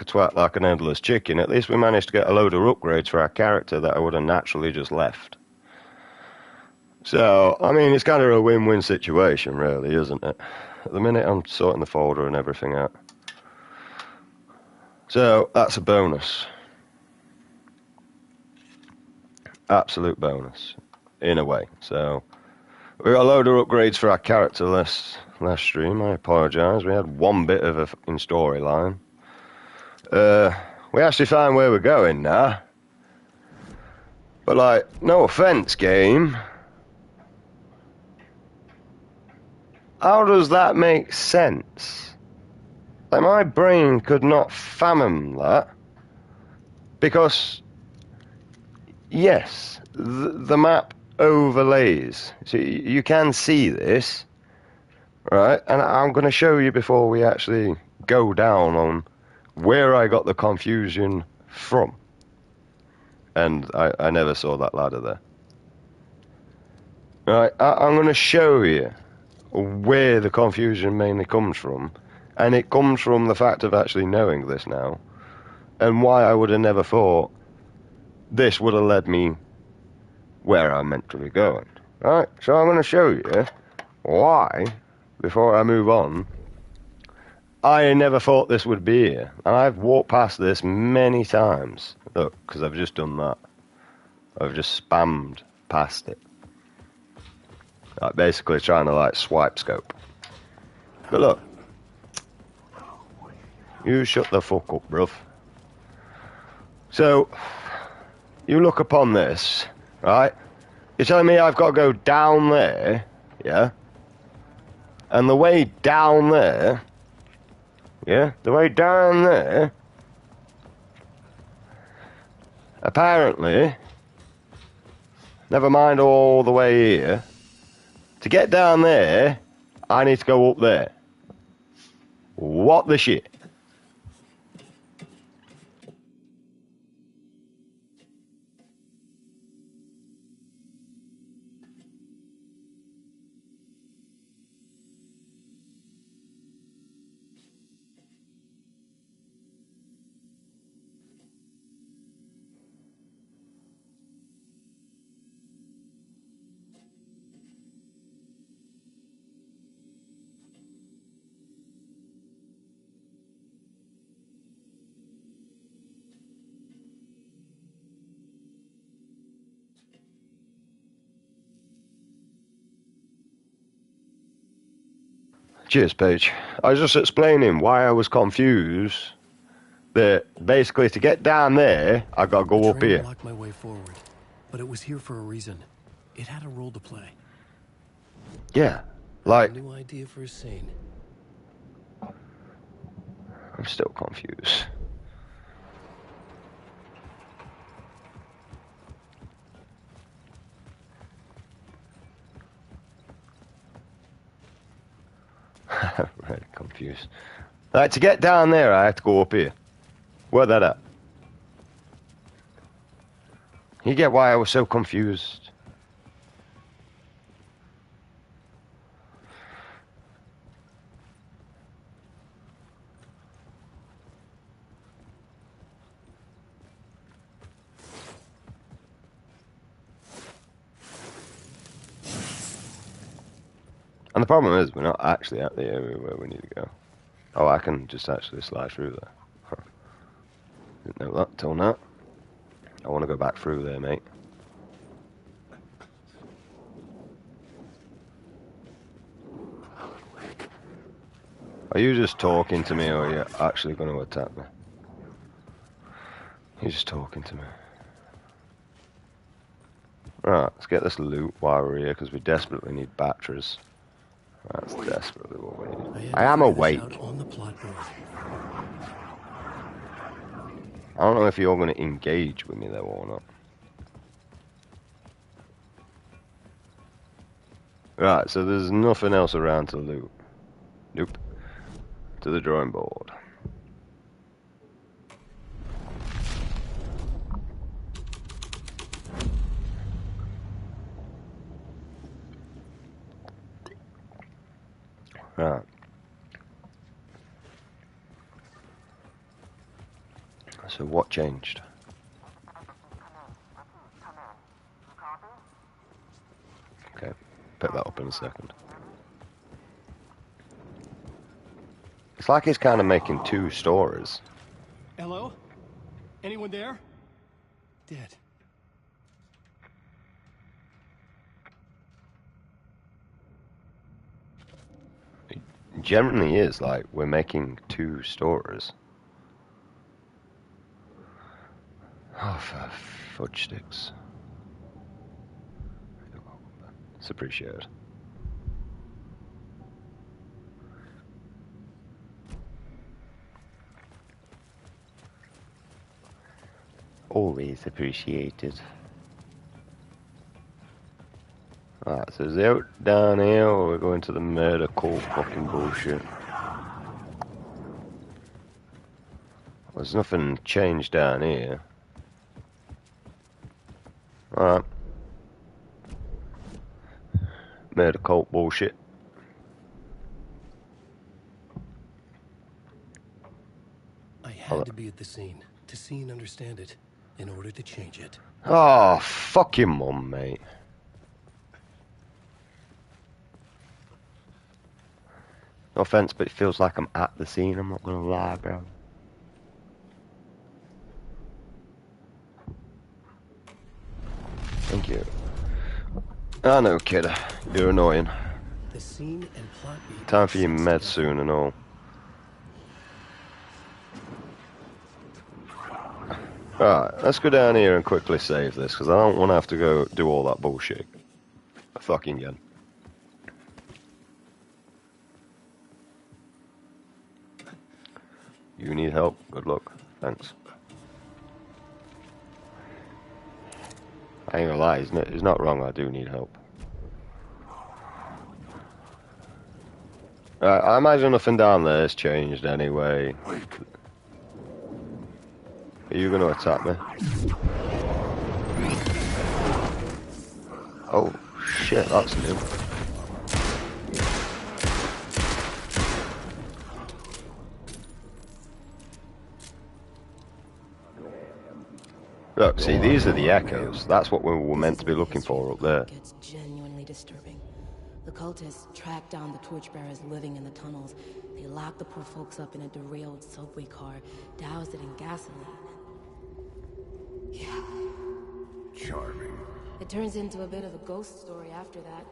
a twat like an endless chicken, at least we managed to get a load of upgrades for our character that I would have naturally just left. So, I mean, it's kind of a win-win situation, really, isn't it? At the minute, I'm sorting the folder and everything out. So, that's a bonus. Absolute bonus, in a way. So, we got a load of upgrades for our character last stream. I apologise. We had one bit of a in storyline. We actually find where we're going now. But, like, no offence, game. How does that make sense? Like, my brain could not fathom that. Because, yes, the map overlays. So you can see this, right? And I'm going to show you before we actually go down on where I got the confusion from. And I never saw that ladder there. Right, I'm going to show you where the confusion mainly comes from. And it comes from the fact of actually knowing this now. And why I would have never thought this would have led me where I'm meant to be going. Right, so I'm going to show you why, before I move on, I never thought this would be here. And I've walked past this many times. Look, because I've just done that. I've just spammed past it. Like basically trying to like swipe scope. But look. You shut the fuck up, bruv. So, you look upon this, right? You're telling me I've got to go down there, yeah? And the way down there, yeah? The way down there, apparently, never mind all the way here, to get down there, I need to go up there. What the shit? Cheers, Paige. I was just explaining why I was confused. That basically to get down there, I gotta go up here. Blocked my way forward, but it was here for a reason. It had a role to play. Yeah, like New idea for a scene. I'm still confused. Really confused. Like to get down there, I have to go up here. Where that at? You get why I was so confused? And the problem is, we're not actually at the area where we need to go. Oh, I can just actually slide through there. Huh. Didn't know that till now. I want to go back through there, mate. Are you just talking to me, or are you actually going to attack me? You're just talking to me. Right, let's get this loot while we're here, because we desperately need batteries. That's desperately what we need. I am awake. I don't know if you're going to engage with me though or not. Right, so there's nothing else around to loot. Nope. To the drawing board. Right. So what changed? Okay, pick that up in a second. It's like he's kind of making two stories. Hello? Anyone there? Dead. It generally is like we're making two stories. Oh, for fudge sticks. It's appreciated. Always appreciated. Alright, so is it out down here or we're going to the murder cult fucking bullshit? There's nothing changed down here. Alright. Murder cult bullshit. I had to be at the scene to see and understand it in order to change it. Oh, fuck your mum, mate. No offense, but it feels like I'm at the scene, I'm not gonna lie, bro. Thank you. I know, kid. You're annoying. The scene and plot beat. Time for your syncs meds together. soon and all. Alright, let's go down here and quickly save this, because I don't want to have to go do all that bullshit. Fucking again. You need help? Good luck. Thanks. I ain't gonna lie, he's not wrong, I do need help. I imagine nothing down there has changed anyway. Are you gonna attack me? Oh, shit, that's new. Look, see, these are the echoes. That's what we were meant to be looking for up there. Gets genuinely disturbing. The cultists tracked down the torchbearers living in the tunnels. They locked the poor folks up in a derailed subway car, doused it in gasoline. Yeah. Charming. It turns into a bit of a ghost story after that.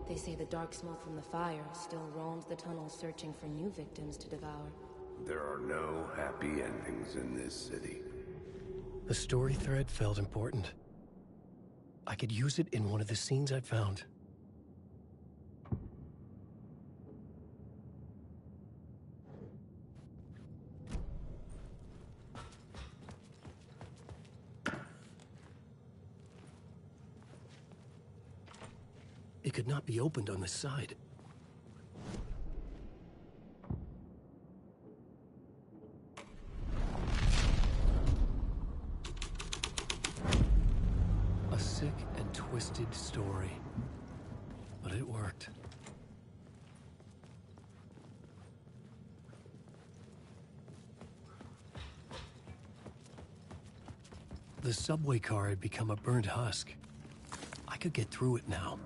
They say the dark smoke from the fire still roams the tunnels searching for new victims to devour. There are no happy endings in this city. The story thread felt important. I could use it in one of the scenes I'd found. It could not be opened on this side. A sick and twisted story. But it worked. The subway car had become a burnt husk. I could get through it now.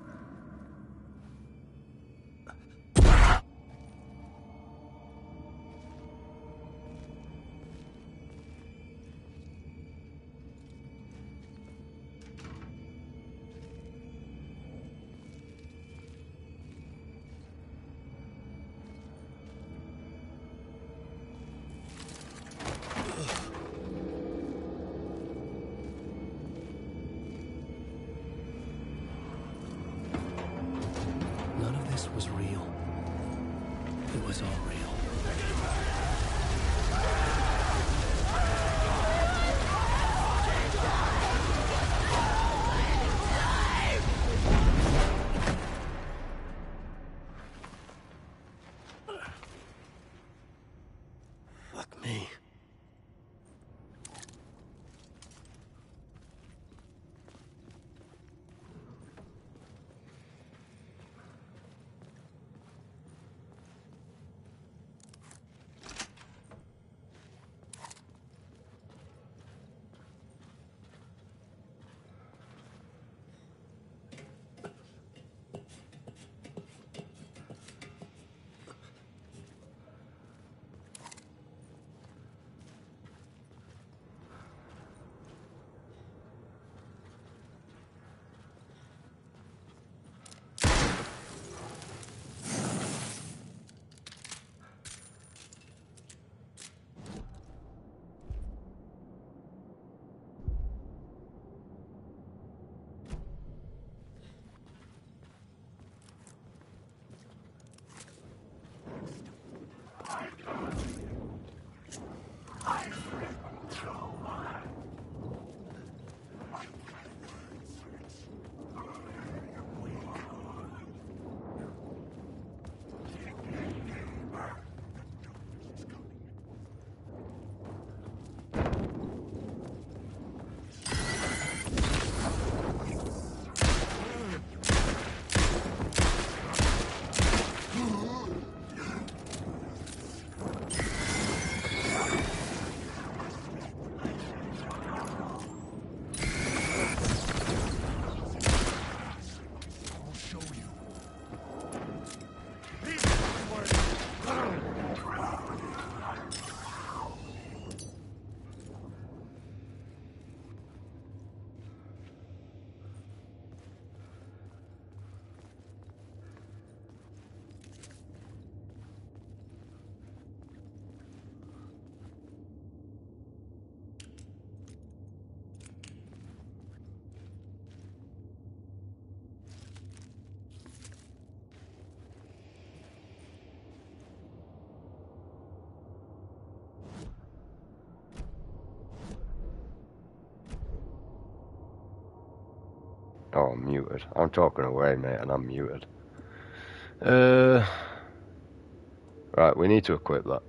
None of this was real. It was all real. Fuck me. Oh, I'm muted. I'm talking away, mate, and I'm muted. Right, we need to equip that.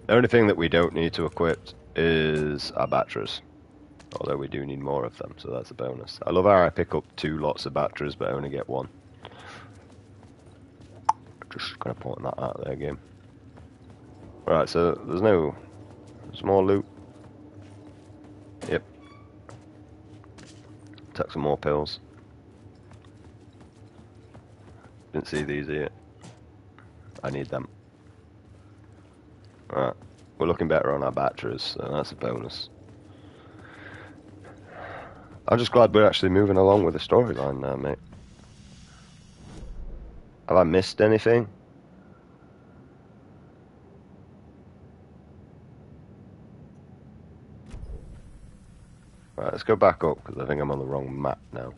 The only thing that we don't need to equip is our batteries. Although we do need more of them, so that's a bonus. I love how I pick up 2 lots of batteries, but I only get 1. Just gonna point that out there, game. Right, so there's more loot. Yep. Take some more pills. Didn't see these here. I need them. Alright, we're looking better on our batteries, so that's a bonus. I'm just glad we're actually moving along with the storyline now, mate. Have I missed anything? Right, let's go back up, because I think I'm on the wrong map now.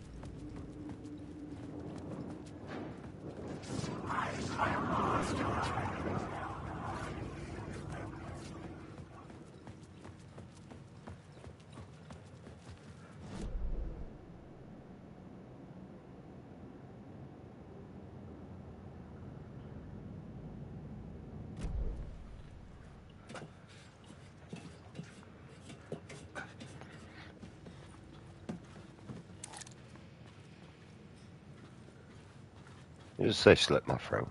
You just say slit my throat.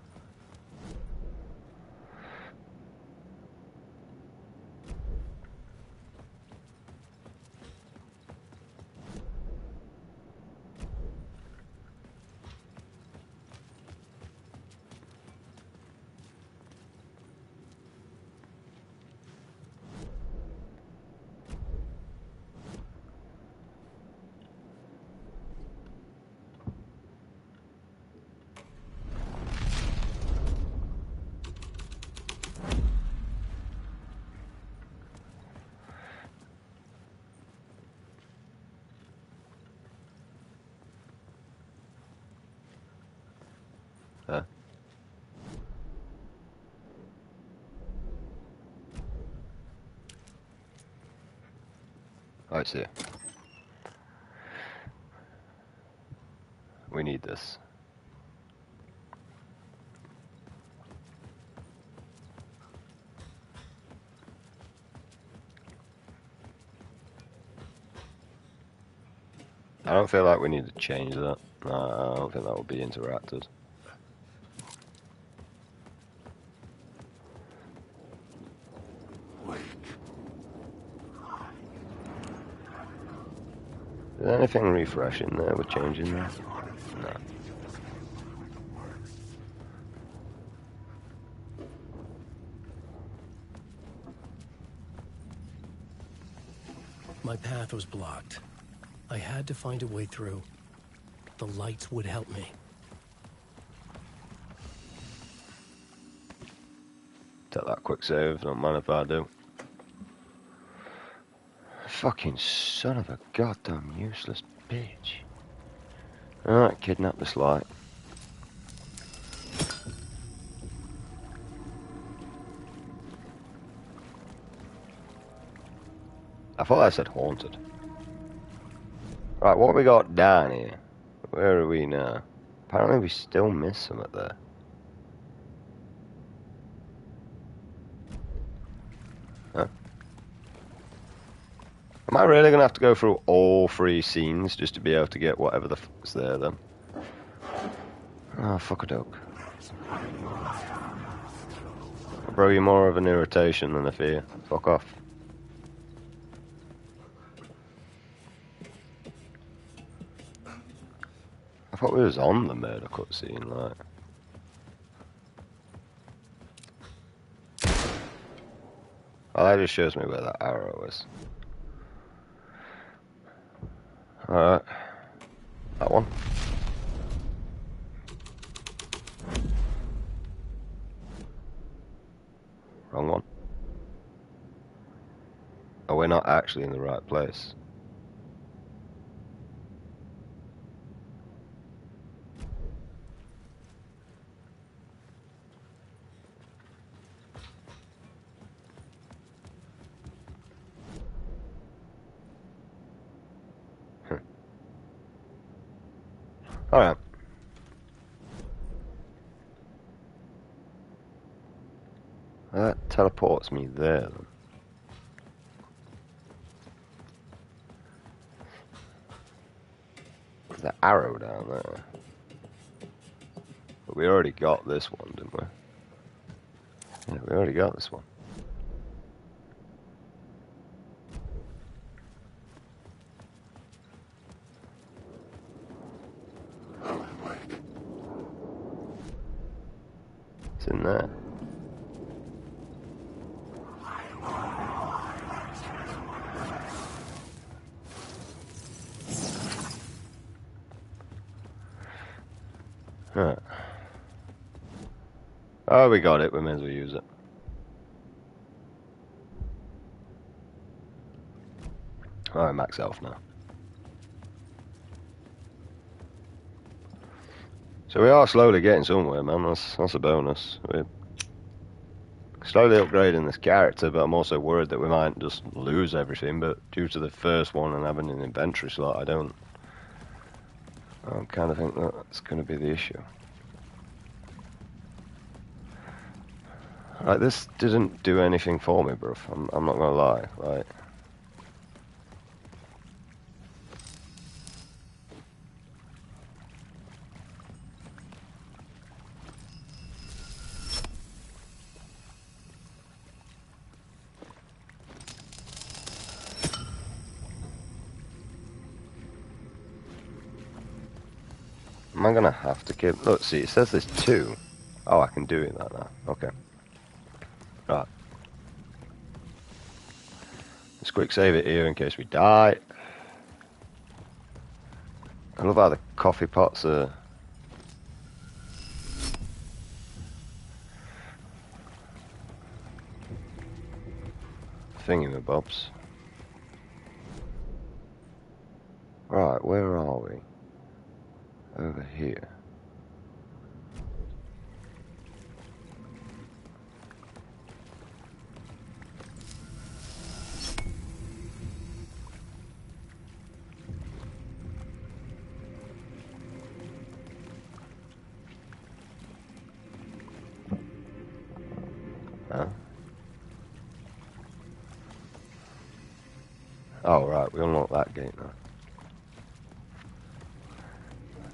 Huh? I see. We need this. I don't feel like we need to change that. No, I don't think that will be interacted. Is there anything refreshing there with changing that? No. My path was blocked. I had to find a way through. The lights would help me. Take that quick save, don't mind if I do. Fucking son of a goddamn useless bitch. Alright, kidnap this light. I thought I said haunted. Right, what have we got down here? Where are we now? Apparently we still miss some at there. Huh? Am I really gonna have to go through all 3 scenes just to be able to get whatever the fuck's there then? Oh, fuck a doke. Bro, you're more of an irritation than a fear. Fuck off. I thought we was on the murder cutscene, like. Oh, that just shows me where that arrow is. Alright. That one. Wrong one. Oh, we're not actually in the right place. Alright. That teleports me there then. There's an arrow down there. But we already got this one, didn't we? Yeah, we already got this one. It's in there. Huh. Oh, we got it. We may as well use it. Alright, max health now. So we are slowly getting somewhere, man. That's a bonus. We're slowly upgrading this character, but I'm also worried that we might just lose everything. But due to the first one and having an inventory slot, I kind of think that's going to be the issue. Like, this didn't do anything for me, bruv. I'm not gonna lie. Like, am I gonna have to keep? Look, see, it says there's 2. Oh, I can do it like that. Okay. Right. Let's quick save it here in case we die. I love how the coffee pots are thingamabobs. Right, where are we? Over here. Huh? Oh, right, we unlocked that gate now.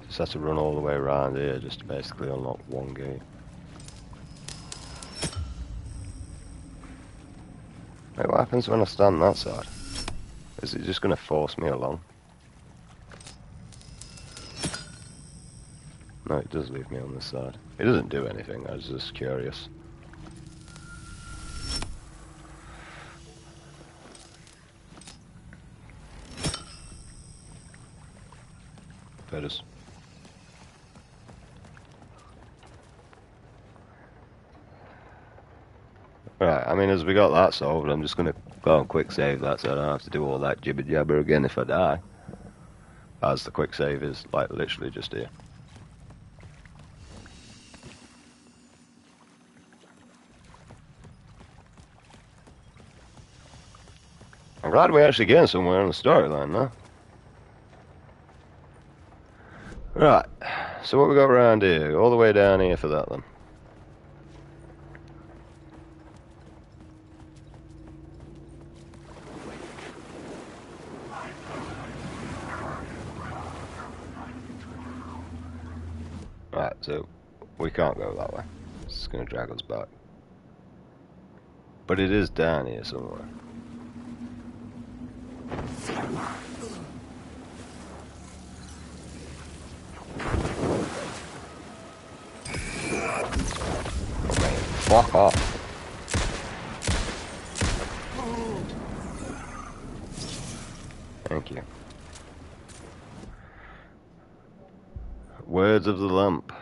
Just have to run all the way around here just to basically unlock one gate. Wait, what happens when I stand on that side? Is it just going to force me along? No, it does leave me on this side. It doesn't do anything, I was just curious. Feathers. Right, I mean, as we got that solved, I'm just going to go and quick save that so I don't have to do all that jibber jabber again if I die. As the quick save is, like, literally just here. I'm glad we're actually getting somewhere in the storyline now. Right, so what we got around here? All the way down here for that then. Right, so we can't go that way. It's going to drag us back. But it is down here somewhere. Fuck off. Thank you. Words of the lamp.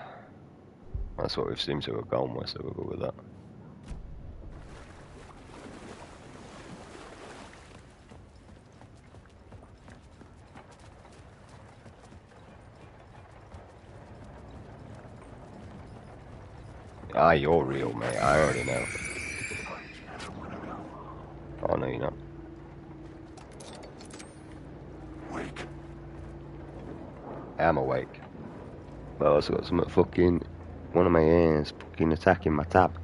That's what we've seemed to have gone with, so we'll go with that. Ah, you're real, mate. I already know. Oh, no, you're not. I'm awake. But I also got some fucking... One of my hands fucking attacking my tab.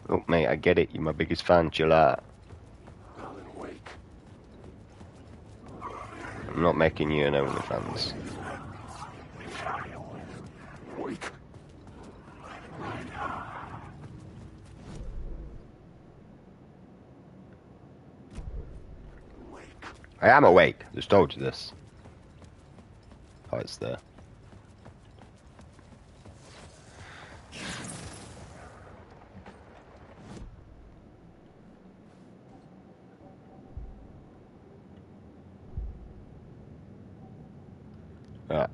Look, mate, I get it. You're my biggest fan. Chill out. I'm not making you an OnlyFans. I am awake. Just told you this. Oh, it's there. Alright.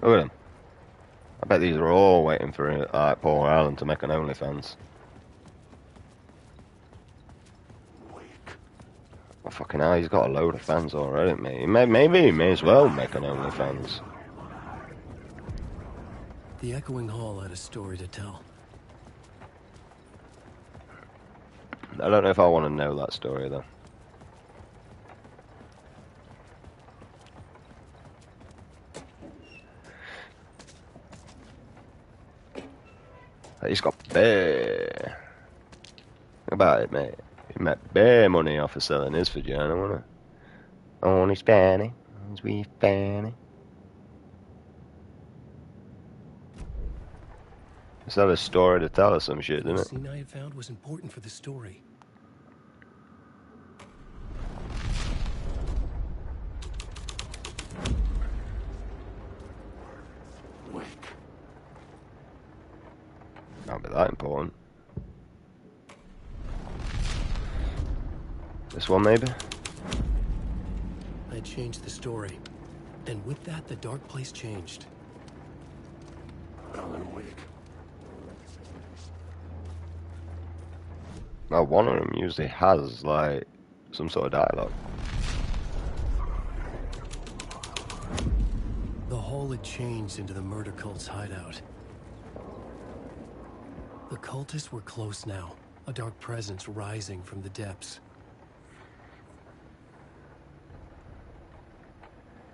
Look at them. I bet these are all waiting for Paul Allen to make an OnlyFans. Oh, fucking hell, he's got a load of fans already, mate. Maybe he may as well make an OnlyFans. The Echoing Hall had a story to tell. I don't know if I want to know that story, though. He's got bare. Think about it, mate. He made bare money off of selling his vagina, wasn't it? Only Spanny. Sweet Fanny. It's not a story to tell us some shit, The isn't it? scene I had found was important for the story. Can't be that important. This one, maybe? I changed the story. And with that, the dark place changed. Alan Wake. Now, one of them usually has, like, some sort of dialogue. The hall had changed into the murder cult's hideout. The cultists were close now, a dark presence rising from the depths.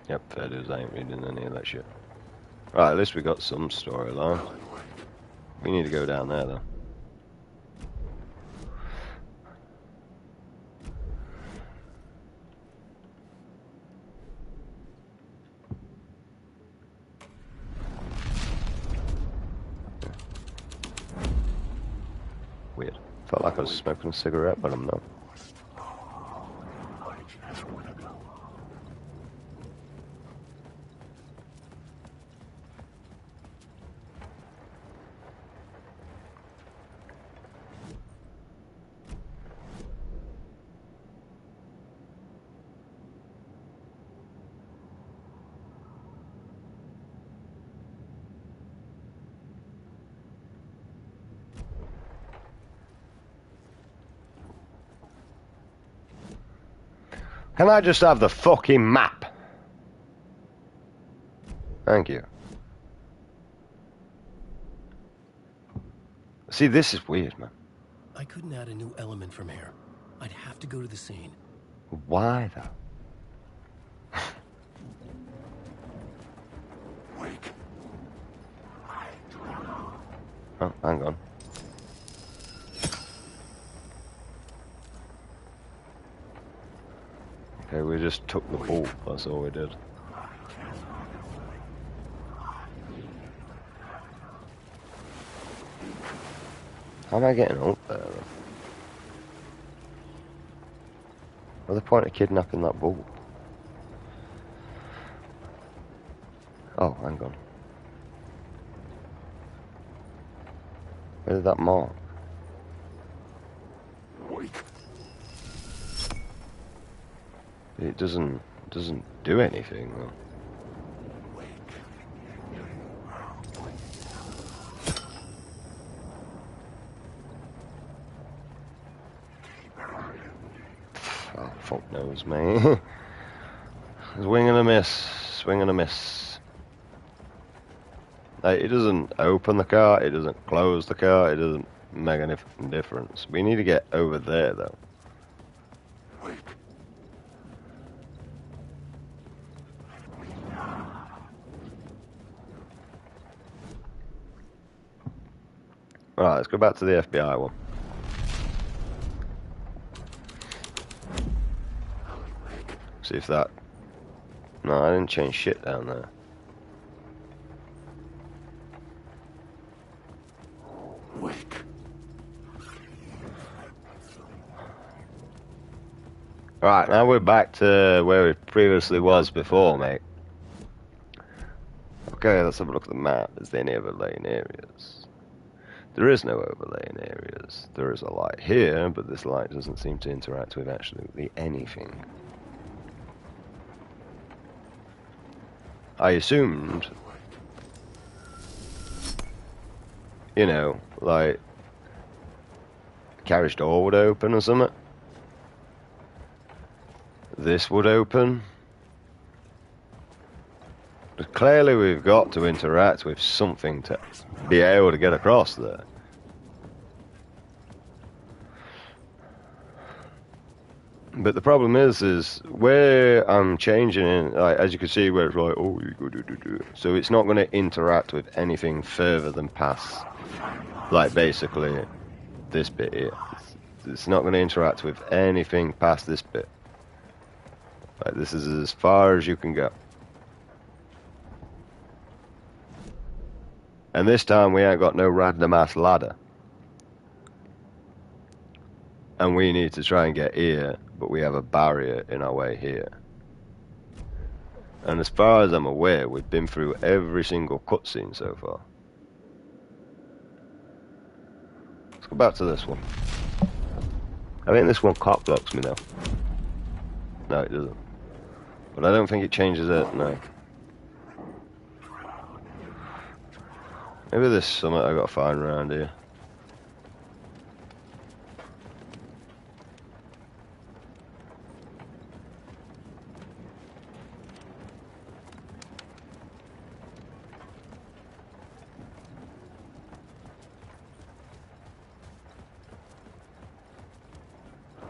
Yep, fair dues, I ain't reading any of that shit. Right, at least we got some storyline. We need to go down there, though. Weird. Felt like I was smoking a cigarette, but I'm not. Can I just have the fucking map? Thank you. See, this is weird, man. I couldn't add a new element from here. I'd have to go to the scene. Why, though? Wake. Oh, hang on. Okay, we just took the ball. That's all we did. How am I getting up there, though? What's the point of kidnapping that bull? Oh, hang on. Where did that mark? Wake. It doesn't do anything, though. Oh, fuck knows, mate. Swing and a miss. Swing and a miss. Like, it doesn't open the car, it doesn't close the car, it doesn't make any difference. We need to get over there, though. Alright, let's go back to the FBI one. See if that... No, I didn't change shit down there. Wake. Right, now we're back to where it previously was before, mate. Okay, let's have a look at the map. Is there any overlaying areas? There is no overlaying areas. There is a light here, but this light doesn't seem to interact with absolutely anything. I assumed, you know, like, carriage door would open or something. This would open. But clearly we've got to interact with something to be able to get across there. But the problem is where I'm changing it, like, as you can see where it's like, oh, you go do. So it's not going to interact with anything further than past, like, basically this bit here. It's not going to interact with anything past this bit. Like, this is as far as you can go. And this time we ain't got no random ass ladder. And we need to try and get here, but we have a barrier in our way here. And as far as I'm aware, we've been through every single cutscene so far. Let's go back to this one. I think this one cock blocks me though. No, it doesn't. But I don't think it changes it, no. Maybe there's something I gotta find around here.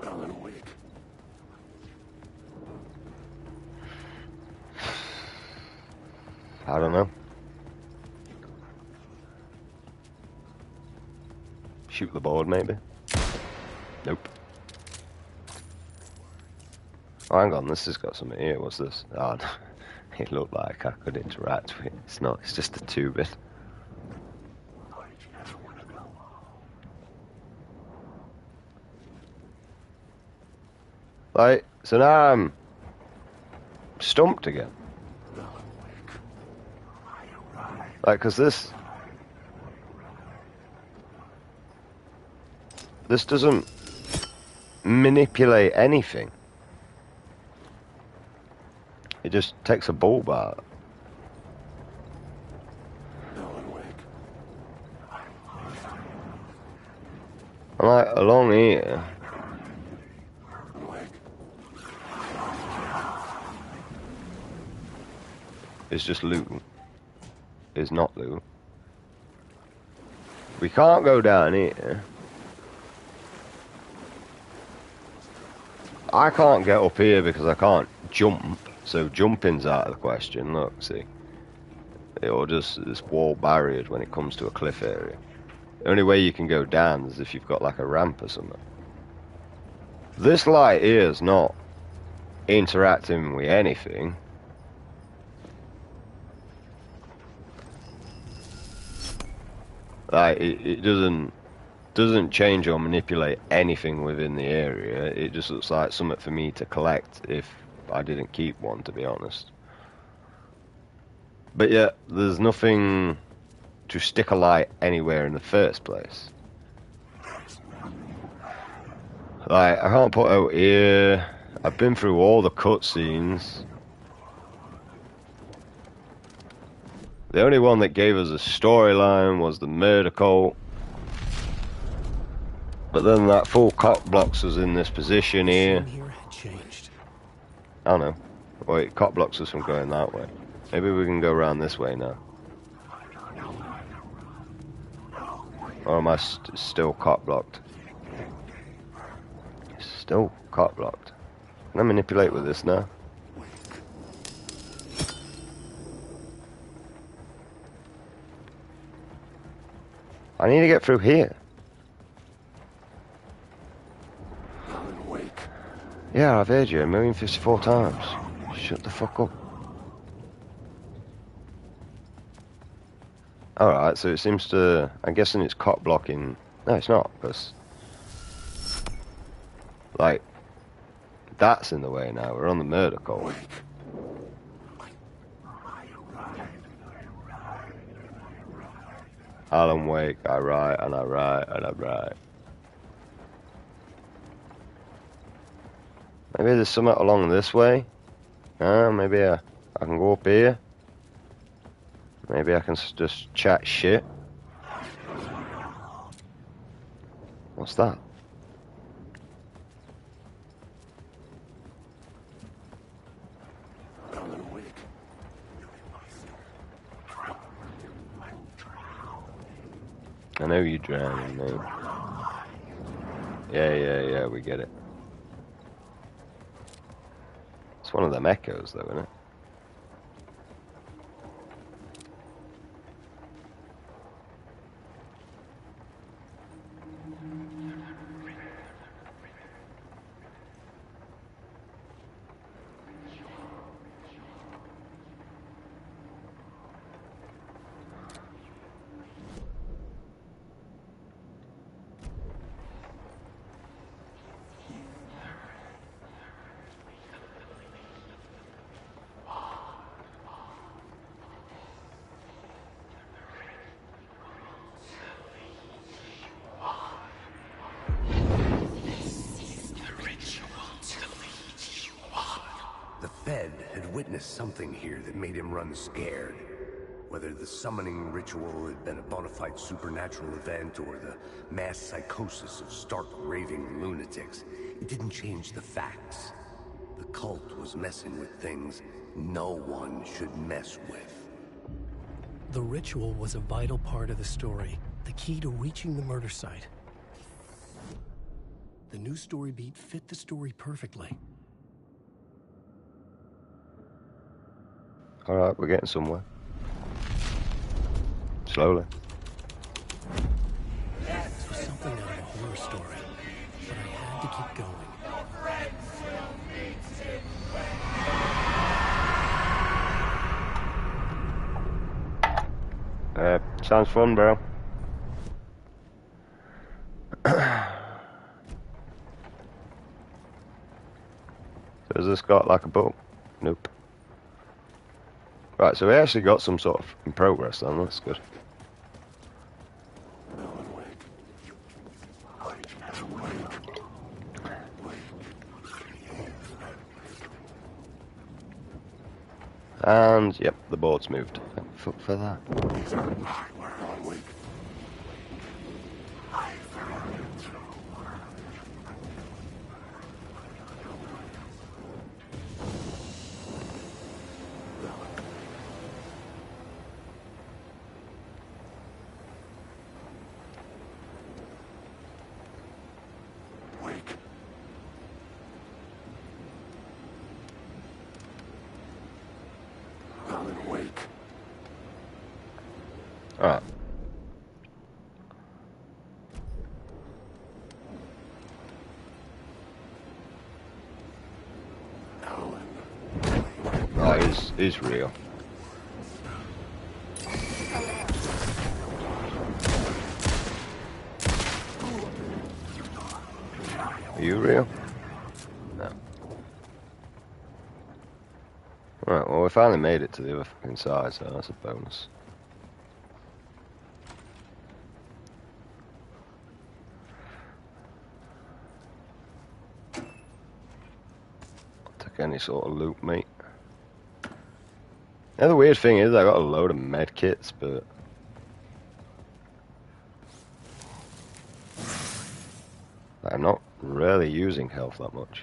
Alan Wake. I don't know. Shoot the board, maybe? Nope. Oh, hang on, this has got something here. What's this? Oh, it looked like I could interact with it. It's not, it's just a two-bit. Like, so now I'm stumped again. Like, cause this doesn't manipulate anything. It just takes a bulb out. And like, along here, it's just loot. It's not loot. We can't go down here. I can't get up here because I can't jump, so jumping's out of the question. Look, see, it'll just, this wall barriers when it comes to a cliff area. The only way you can go down is if you've got like a ramp or something. This light here is not interacting with anything. Like, it doesn't change or manipulate anything within the area. It just looks like something for me to collect if I didn't keep one, to be honest. But yeah, there's nothing to stick a light anywhere in the first place. Like, I can't put out here. I've been through all the cutscenes. The only one that gave us a storyline was the murder cult. But then that full cock blocks us in this position here. I don't know. Wait, cock blocks us from going that way. Maybe we can go around this way now. Or am I still cock blocked? Still cock blocked. Can I manipulate with this now? I need to get through here. Alan Wake. Yeah, I've heard you 1,054 times. Shut the fuck up. Alright, so it seems to... I'm guessing it's cop blocking... No, it's not, because... Like... That's in the way now. We're on the murder call. Alan Wake, I write, and I write, and I write. Maybe there's something along this way. Maybe I can go up here. Maybe I can just chat shit. What's that? Alan Wake. I know you're drowning, mate. Yeah, we get it. It's one of them echoes, though, isn't it? The Fed had witnessed something here that made him run scared. Whether the summoning ritual had been a bona fide supernatural event or the mass psychosis of stark raving lunatics, it didn't change the facts. The cult was messing with things no one should mess with. The ritual was a vital part of the story, the key to reaching the murder site. The new story beat fit the story perfectly. Alright, we're getting somewhere. Slowly. This was something out of a horror story, but I had to keep going. Sounds fun, bro. So has this got like a book? Nope. Right, so we actually got some sort of in progress then, that's good. And, yep, the board's moved. Thank fuck for that. Alright. Oh, he's real. Are you real? No. Right, well we finally made it to the other fucking side, so that's a bonus. Any sort of loot, mate. Now the weird thing is I got a load of med kits, but I'm not really using health that much.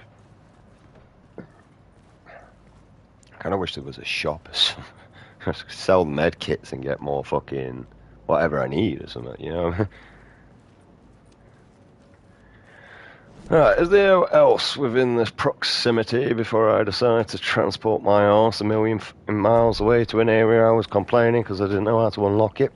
I kinda wish there was a shop or something. Sell med kits and get more fucking whatever I need or something, you know? Right, is there else within this proximity before I decide to transport my arse a million miles away to an area I was complaining because I didn't know how to unlock it?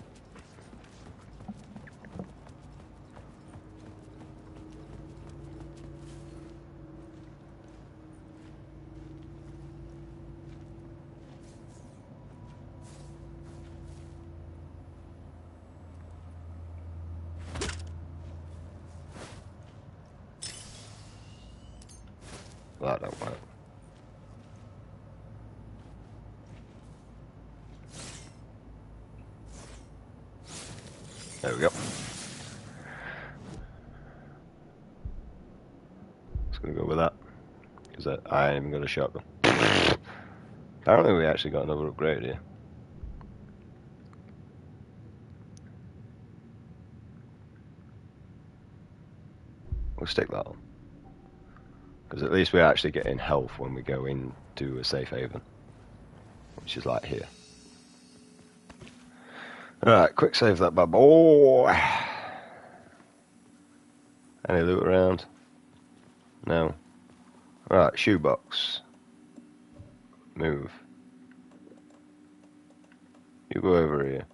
that don't work. There we go. Just gonna go with that. Because I ain't even got a shotgun. Apparently we actually got another upgrade here. We'll stick that on. Because at least we're actually getting health when we go into a safe haven. Which is like here. Alright, quick save that bad boy. Any loot around? No. Right, shoebox. Move. You go over here.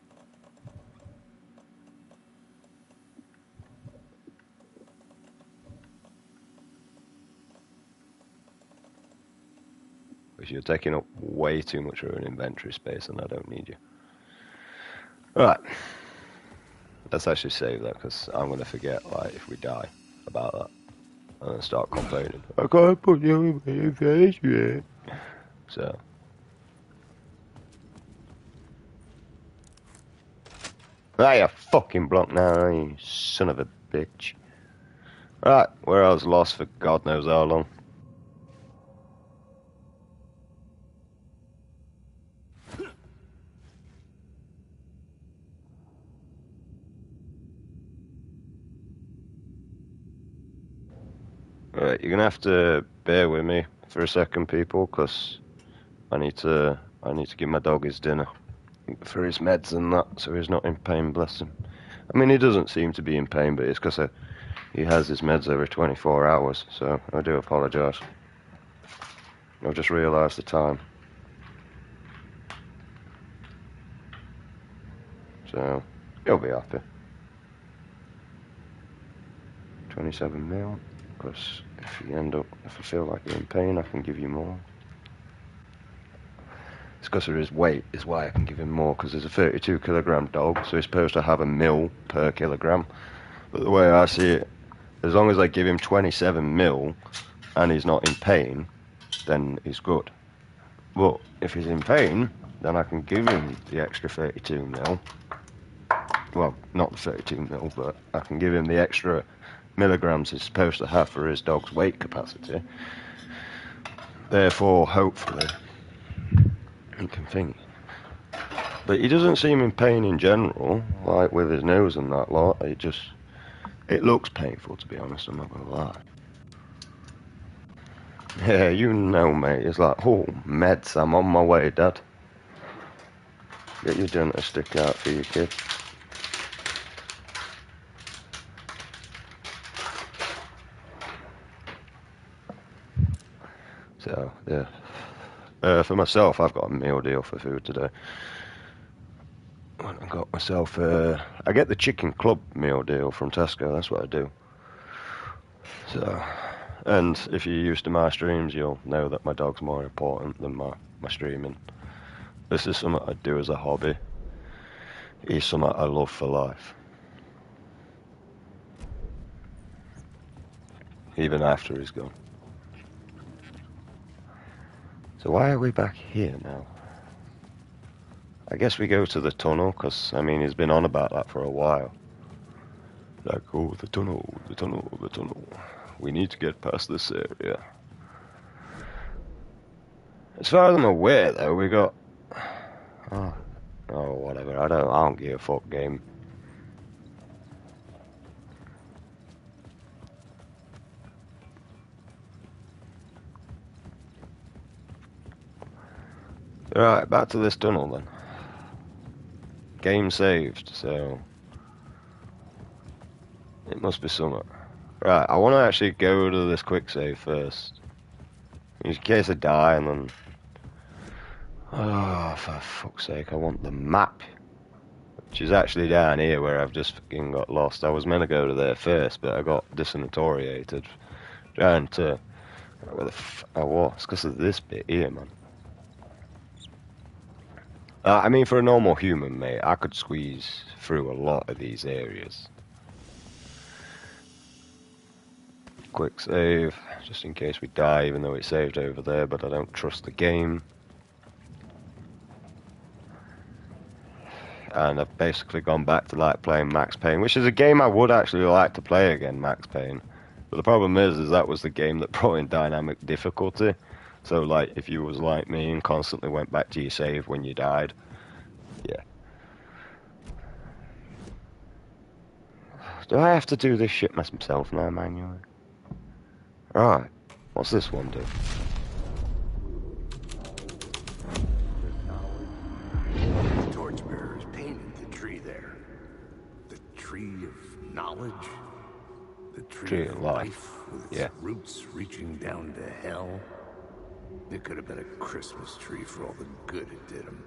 Because you're taking up way too much of an inventory space and I don't need you. Right. Let's actually save that because I'm going to forget, like, if we die about that. And then start complaining. I can't put you in my inventory. So. Ah, you fucking block now, you son of a bitch. Right, where I was lost for God knows how long. Right, you're gonna have to bear with me for a second, people, because I need to give my dog his dinner for his meds and that, so he's not in pain. Bless him. I mean, he doesn't seem to be in pain, but it's because he has his meds every 24 hours. So I do apologise. I've just realised the time. So you'll be happy. 27 mil. Because if I feel like you're in pain, I can give you more. It's because of his weight is why I can give him more, because he's a 32 kilogram dog, so he's supposed to have a mil per kilogram. But the way I see it, as long as I give him 27 mil and he's not in pain, then he's good. But if he's in pain, then I can give him the extra 32 mil. Well, not the 32 mil, but I can give him the extra milligrams he's supposed to have for his dog's weight capacity. Therefore, hopefully, he can think. But he doesn't seem in pain in general, like with his nose and that lot. It looks painful, to be honest, I'm not gonna lie. Yeah, you know, mate, it's like, oh, meds, I'm on my way, Dad. Get your dentist stick out for your kid. So, yeah. For myself, I've got a meal deal for food today. I got myself, I get the chicken club meal deal from Tesco, that's what I do. So, and if you're used to my streams, you'll know that my dog's more important than my streaming. This is something I do as a hobby. He's something I love for life. Even after he's gone. So why are we back here now? I guess we go to the tunnel, because, I mean, he's been on about that for a while. Like, oh, the tunnel, the tunnel, the tunnel. We need to get past this area. As far as I'm aware, though, we got... Oh, whatever, I don't give a fuck, game. Right, back to this tunnel then. Game saved, so it must be something. Right, I want to actually go to this quick save first, in case I die, and then... Oh, for fuck's sake, I want the map, which is actually down here where I've just fucking got lost. I was meant to go to there first, but I got disorientated trying to... Where the I was, because of this bit here, man. I mean, for a normal human, mate, I could squeeze through a lot of these areas. quick save, just in case we die, even though it's saved over there, but I don't trust the game. And I've basically gone back to like playing Max Payne, which is a game I would actually like to play again, Max Payne. But the problem is that was the game that brought in dynamic difficulty. So like, if you was like me and constantly went back to your save when you died, yeah. Do I have to do this shit myself now, manually? Right, what's this one do? The torchbearers painted the tree there. The tree of knowledge? The tree of life with its roots reaching down to hell? It could have been a Christmas tree for all the good it did him.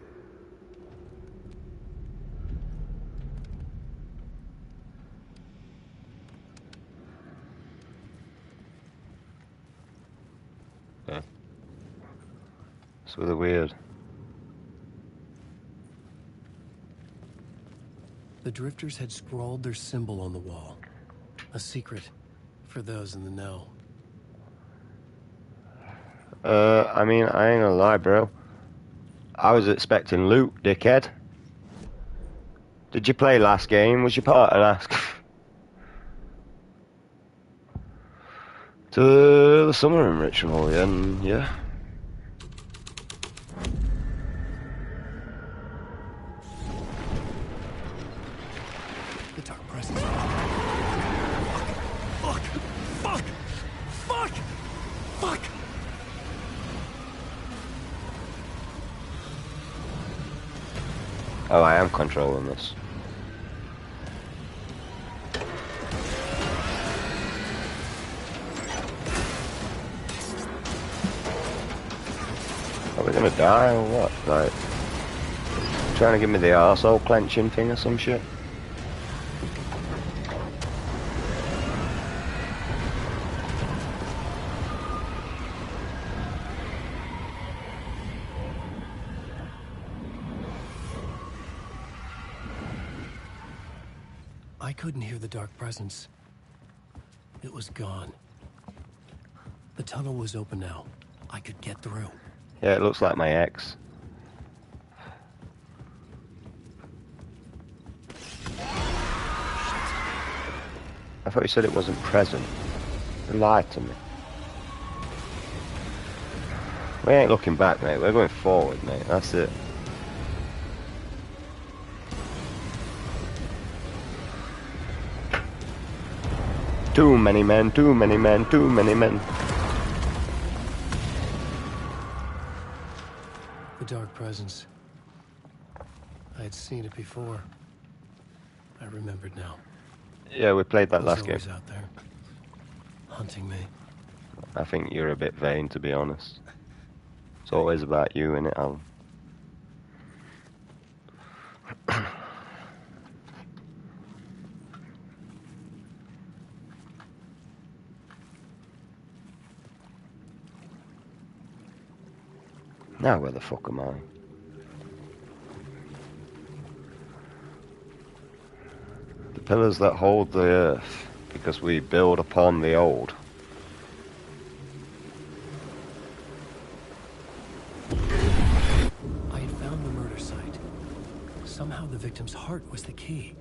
Yeah. It's really weird. The drifters had scrawled their symbol on the wall. A secret for those in the know. I mean, I ain't gonna lie, bro. I was expecting loot, dickhead. Did you play last game? Was you part of that? To the summoning ritual, yeah. The dark presence. Fuck! Oh, I am controlling this. Are we gonna die or what? Like, trying to give me the arsehole clenching thing or some shit? I couldn't hear the dark presence. It was gone. The tunnel was open now. I could get through. Yeah, it looks like my ex. I thought you said it wasn't present. You lied to me. We ain't looking back, mate. We're going forward, mate. That's it. Too many men, too many men, too many men. The dark presence. I had seen it before. I remembered now. Yeah, we played that last game. It was always out there, hunting me. I think you're a bit vain, to be honest. It's always about you, innit, Alan? Now where the fuck am I? The pillars that hold the earth, because we build upon the old. I had found the murder site. Somehow the victim's heart was the key.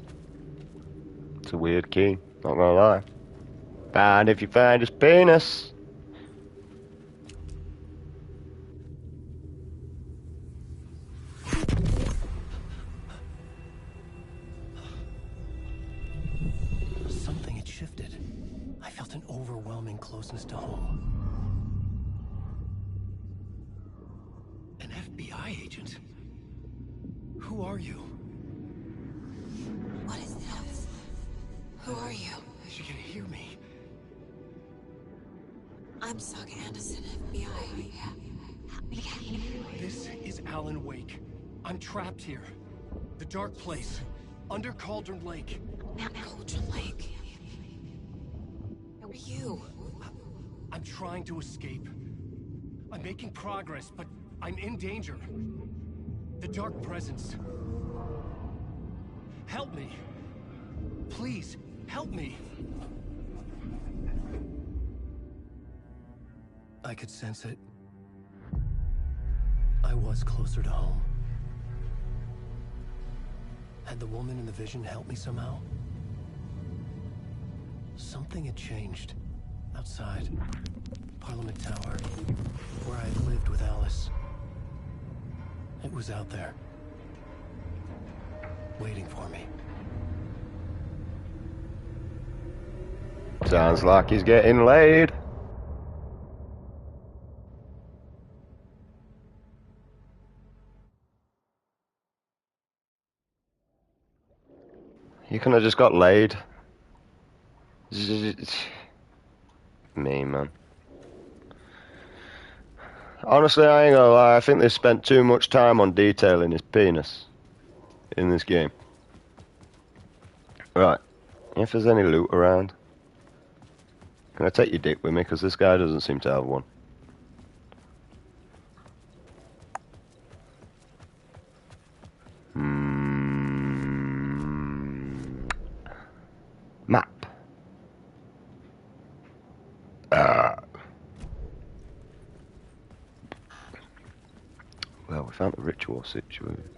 It's a weird key, not gonna lie. Find if you find his penis. Something had shifted. I felt an overwhelming closeness to home. An FBI agent? Who are you? What is this? Who are you? She can hear me. I'm Saga Anderson, FBI. This is Alan Wake. I'm trapped here. The dark place. Under Cauldron Lake. Cauldron Lake. Who are you? I'm trying to escape. I'm making progress, but I'm in danger. The dark presence. Help me. Please, help me. I could sense it. I was closer to home. Had the woman in the vision helped me somehow? Something had changed. Outside. Parliament Tower. Where I had lived with Alice. It was out there. Waiting for me. Sounds like he's getting laid. You couldn't have just got laid. Me, man. Honestly, I ain't gonna lie, I think they spent too much time on detailing his penis in this game. Right. If there's any loot around, can I take your dick with me? Because this guy doesn't seem to have one. Map. Well, we found the ritual situation.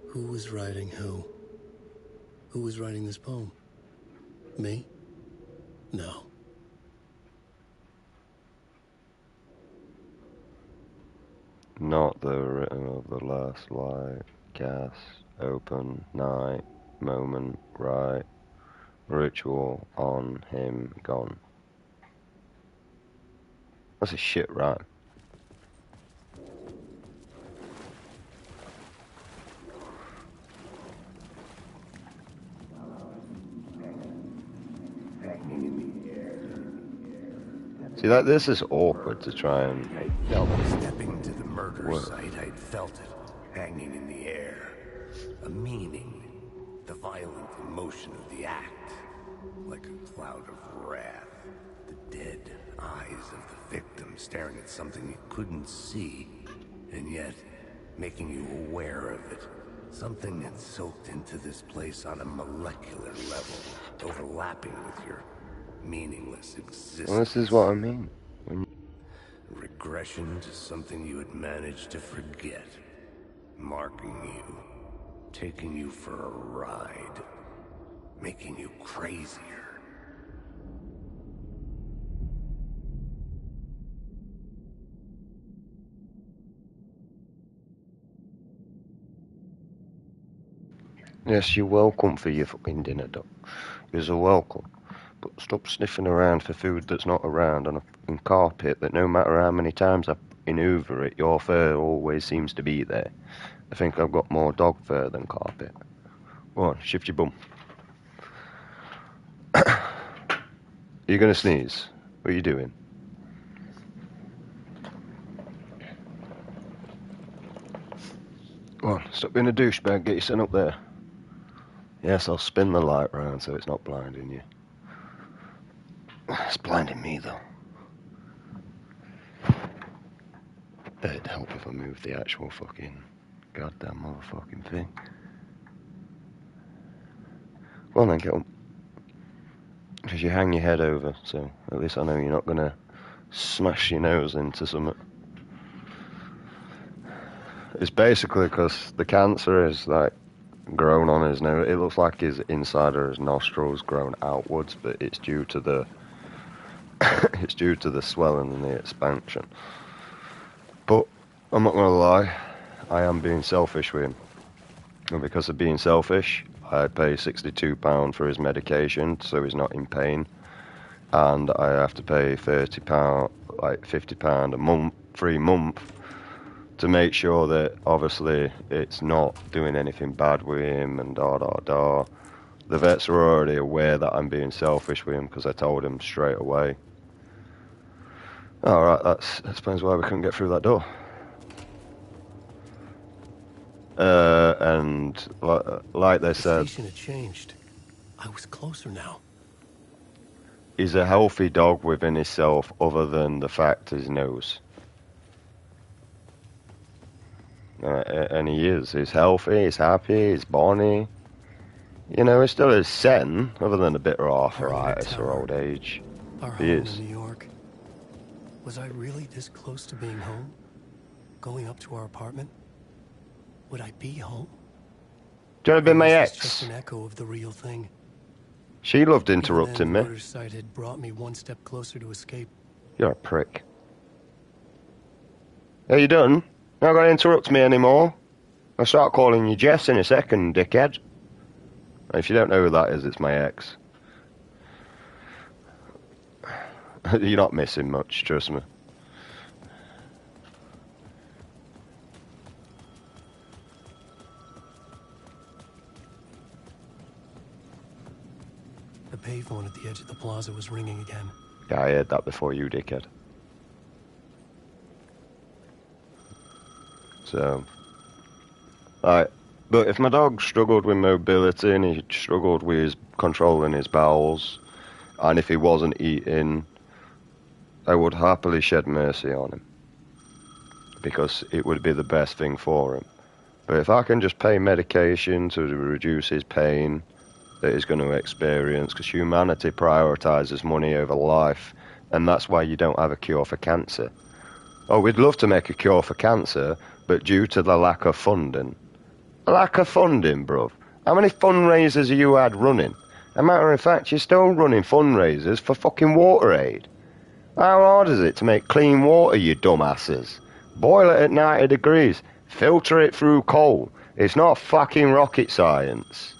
Who was writing who? Who was writing this poem? Me? No. Not the written of the last light, cast, open, night, moment, right, ritual, on, him, gone. That's a shit rhyme. See, that this is awkward to try and... Stepping to the murder site, I'd felt it, hanging in the air. A meaning, the violent emotion of the act, like a cloud of wrath. The dead eyes of the victim staring at something you couldn't see, and yet making you aware of it. Something that soaked into this place on a molecular level, overlapping with your meaningless existence. Well, this is what I mean. Regression to something you had managed to forget. Marking you. Taking you for a ride. Making you crazier. Yes, you're welcome for your fucking dinner, Doc. You're welcome. But stop sniffing around for food that's not around on a fucking carpet that no matter how many times I over it, your fur always seems to be there. I think I've got more dog fur than carpet. Go on, shift your bum. You're gonna sneeze. What are you doing? Go on, stop being a douchebag, get your son up there. Yes, I'll spin the light round so it's not blinding you. It's blinding me, though. It'd help if I moved the actual fucking goddamn motherfucking thing. Well then, get up. Because you hang your head over, so at least I know you're not gonna smash your nose into something. It's basically because the cancer is like grown on his nose. It looks like his inside of his nostrils grown outwards, but it's due to the it's due to the swelling and the expansion. But I'm not gonna lie, I am being selfish with him. And because of being selfish, I pay £62 for his medication so he's not in pain. And I have to pay £30, like £50 a month, 3 months, to make sure that obviously it's not doing anything bad with him and da. The vets are already aware that I'm being selfish with him because I told him straight away. Alright, that explains why we couldn't get through that door. And like they said, The station had changed. I was closer now. He's a healthy dog within himself other than the fact his nose. And he is. He's healthy, he's happy, he's bonny. You know, he still is setting, other than a bit of arthritis or old age. Our He home is. in New York. Was I really this close to being home? Going up to our apartment? Would I be home? Do you want to Or be my was this ex? just an echo of the real thing? She loved Even then, interrupting the me. murder site had brought me one step closer to escape. You're a prick. Are you done? You're not going to interrupt me anymore? I'll start calling you Jess in a second, dickhead. If you don't know who that is, it's my ex. You're not missing much, trust me. The payphone at the edge of the plaza was ringing again. Yeah, I heard that before you, dickhead. So, alright. But if my dog struggled with mobility and he struggled with his controlling his bowels, and if he wasn't eating, I would happily shed mercy on him. Because it would be the best thing for him. But if I can just pay medication to reduce his pain that he's going to experience, because humanity prioritizes money over life, and that's why you don't have a cure for cancer. Oh, we'd love to make a cure for cancer, but due to the lack of funding. Lack of funding, bruv. How many fundraisers have you had running? As a matter of fact, you're still running fundraisers for fucking WaterAid. How hard is it to make clean water, you dumbasses? Boil it at 90 degrees. Filter it through coal. It's not fucking rocket science.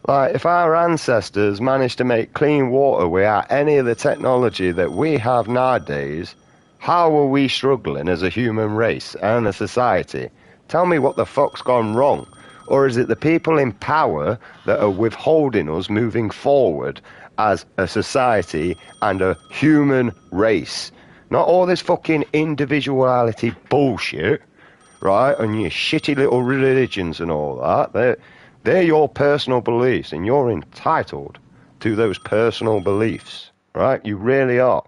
Like, if our ancestors managed to make clean water without any of the technology that we have nowadays, how are we struggling as a human race and a society? Tell me what the fuck's gone wrong. Or is it the people in power that are withholding us moving forward as a society and a human race? Not all this fucking individuality bullshit, right? And your shitty little religions and all that. They're your personal beliefs, and you're entitled to those personal beliefs, right? You really are,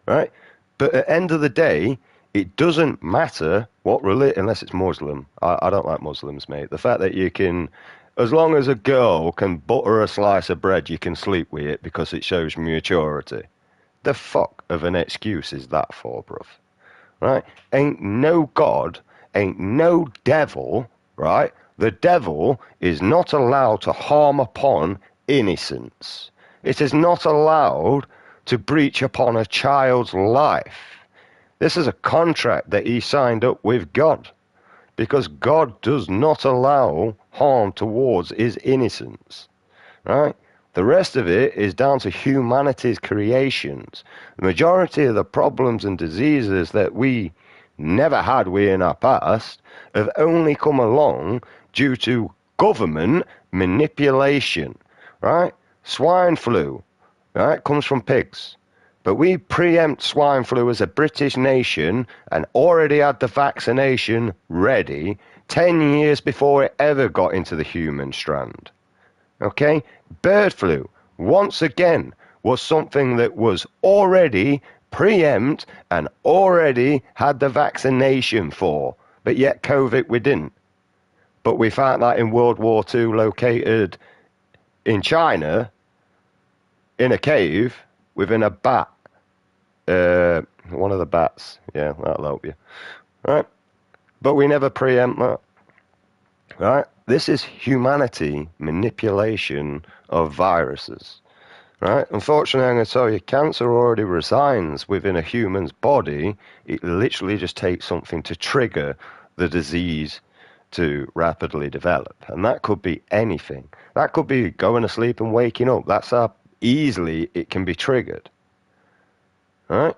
right? But at the end of the day, it doesn't matter what religion, unless it's Muslim. I don't like Muslims, mate. The fact that you can, as long as a girl can butter a slice of bread, you can sleep with it because it shows maturity. The fuck of an excuse is that for, bruv? Right? Ain't no God, ain't no devil, right? The devil is not allowed to harm upon innocence. It is not allowed to breach upon a child's life. This is a contract that he signed up with God, because God does not allow harm towards his innocence, right? The rest of it is down to humanity's creations. The majority of the problems and diseases that we never had in our past have only come along due to government manipulation, right? Swine flu, right, comes from pigs. But we preempt swine flu as a British nation and already had the vaccination ready 10 years before it ever got into the human strand. Okay? Bird flu, once again, was something that was already preempt and already had the vaccination for. But yet COVID we didn't. But we found that in World War II, located in China, in a cave, within a bat. One of the bats. Yeah, that'll help you. Right? But we never preempt that. Right? This is humanity manipulation of viruses. Right? Unfortunately, I'm going to tell you, cancer already resides within a human's body. It literally just takes something to trigger the disease to rapidly develop. And that could be anything. That could be going to sleep and waking up. That's how easily it can be triggered. Right?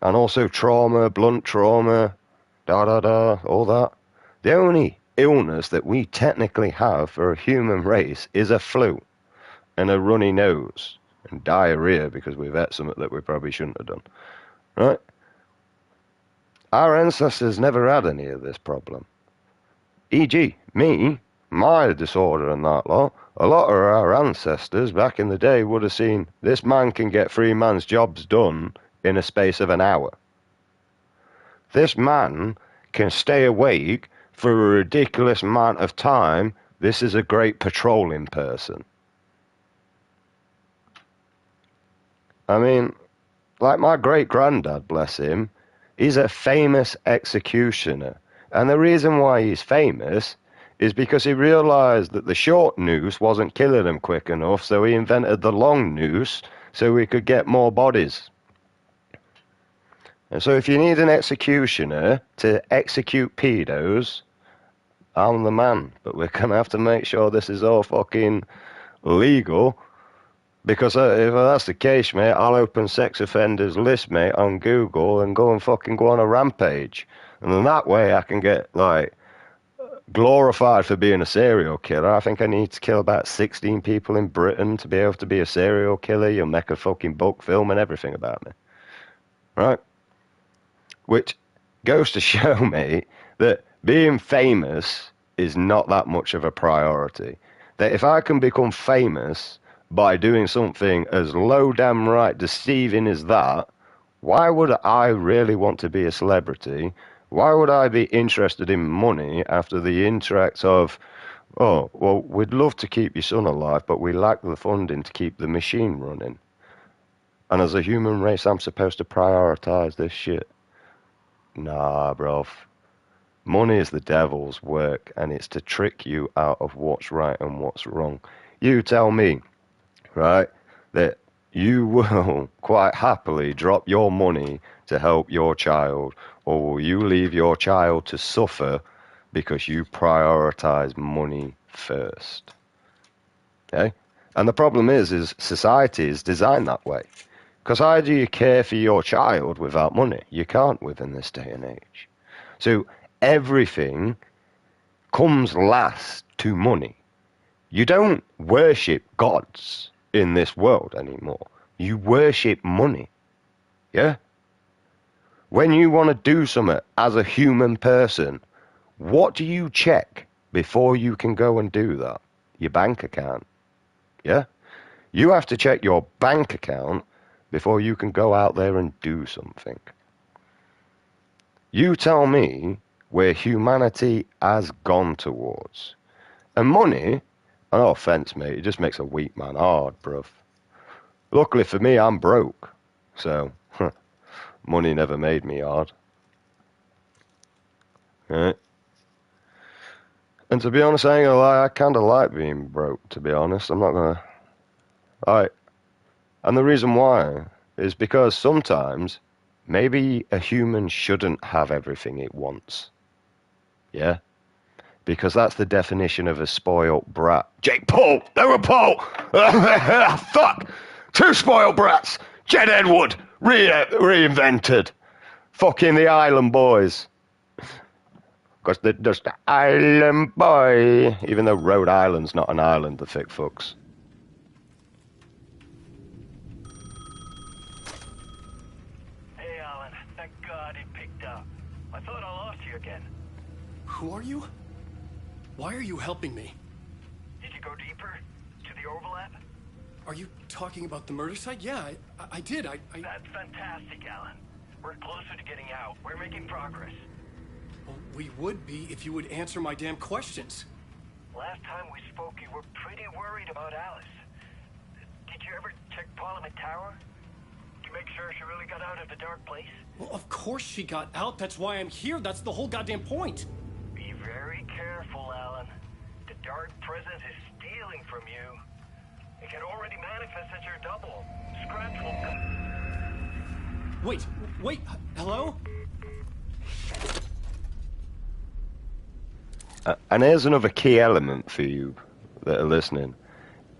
And also trauma, blunt trauma, all that. The only illness that we technically have for a human race is a flu and a runny nose and diarrhea because we've ate something that we probably shouldn't have done. Right? Our ancestors never had any of this problem. E.g., me, my disorder and that lot, a lot of our ancestors back in the day would have seen this man can get 3 man's jobs done in a space of an hour. This man can stay awake for a ridiculous amount of time. This is a great patrolling person. I mean, like my great-granddad, bless him, he's a famous executioner. And the reason why he's famous is because he realized that the short noose wasn't killing him quick enough, so he invented the long noose so we could get more bodies. And so if you need an executioner to execute pedos, I'm the man. But we're going to have to make sure this is all fucking legal. Because if that's the case, mate, I'll open sex offenders list, mate, on Google and go on a rampage. And then that way I can get, like, glorified for being a serial killer. I think I need to kill about 16 people in Britain to be able to be a serial killer. You'll make a fucking book, film, and everything about me. Right? Which goes to show me that being famous is not that much of a priority. That if I can become famous by doing something as low damn right deceiving as that, why would I really want to be a celebrity? Why would I be interested in money after the interact of, oh, well, we'd love to keep your son alive, but we lack the funding to keep the machine running. And as a human race, I'm supposed to prioritize this shit. Nah, bruv. Money is the devil's work, and it's to trick you out of what's right and what's wrong. You tell me, right, that you will quite happily drop your money to help your child, or will you leave your child to suffer because you prioritize money first? Okay? And the problem is society is designed that way. Because how do you care for your child without money? You can't within this day and age. So everything comes last to money. You don't worship gods in this world anymore. You worship money. Yeah? When you want to do something as a human person, what do you check before you can go and do that? Your bank account. Yeah? You have to check your bank account before you can go out there and do something. You tell me where humanity has gone towards. And money, no offense, mate, it just makes a weak man hard, bruv. Luckily for me, I'm broke. So, money never made me hard. Right? And to be honest, I ain't gonna lie, I kinda like being broke, to be honest. I'm not gonna... And the reason why is because sometimes maybe a human shouldn't have everything it wants. Yeah? Because that's the definition of a spoiled brat. Jake Paul! They were Paul! Fuck! 2 spoiled brats! Jed Edward! Reinvented! Fucking the Island Boys. Because they're just the Island Boy. Even though Rhode Island's not an island, the thick fucks. Hey, Alan. Thank God it picked up. I thought I lost you again. Who are you? Why are you helping me? Did you go deeper? To the overlap? Are you talking about the murder site? Yeah, I did. That's fantastic, Alan. We're closer to getting out. We're making progress. Well, we would be if you would answer my damn questions. Last time we spoke, you were pretty worried about Alice. Did you ever check Parliament Tower? Did you make sure she really got out of the dark place? Well, of course she got out. That's why I'm here. That's the whole goddamn point. Be very careful, Alan. The dark presence is stealing from you. It can already manifest as your double. Scratch will come. Wait, hello? And here's another key element for you that are listening.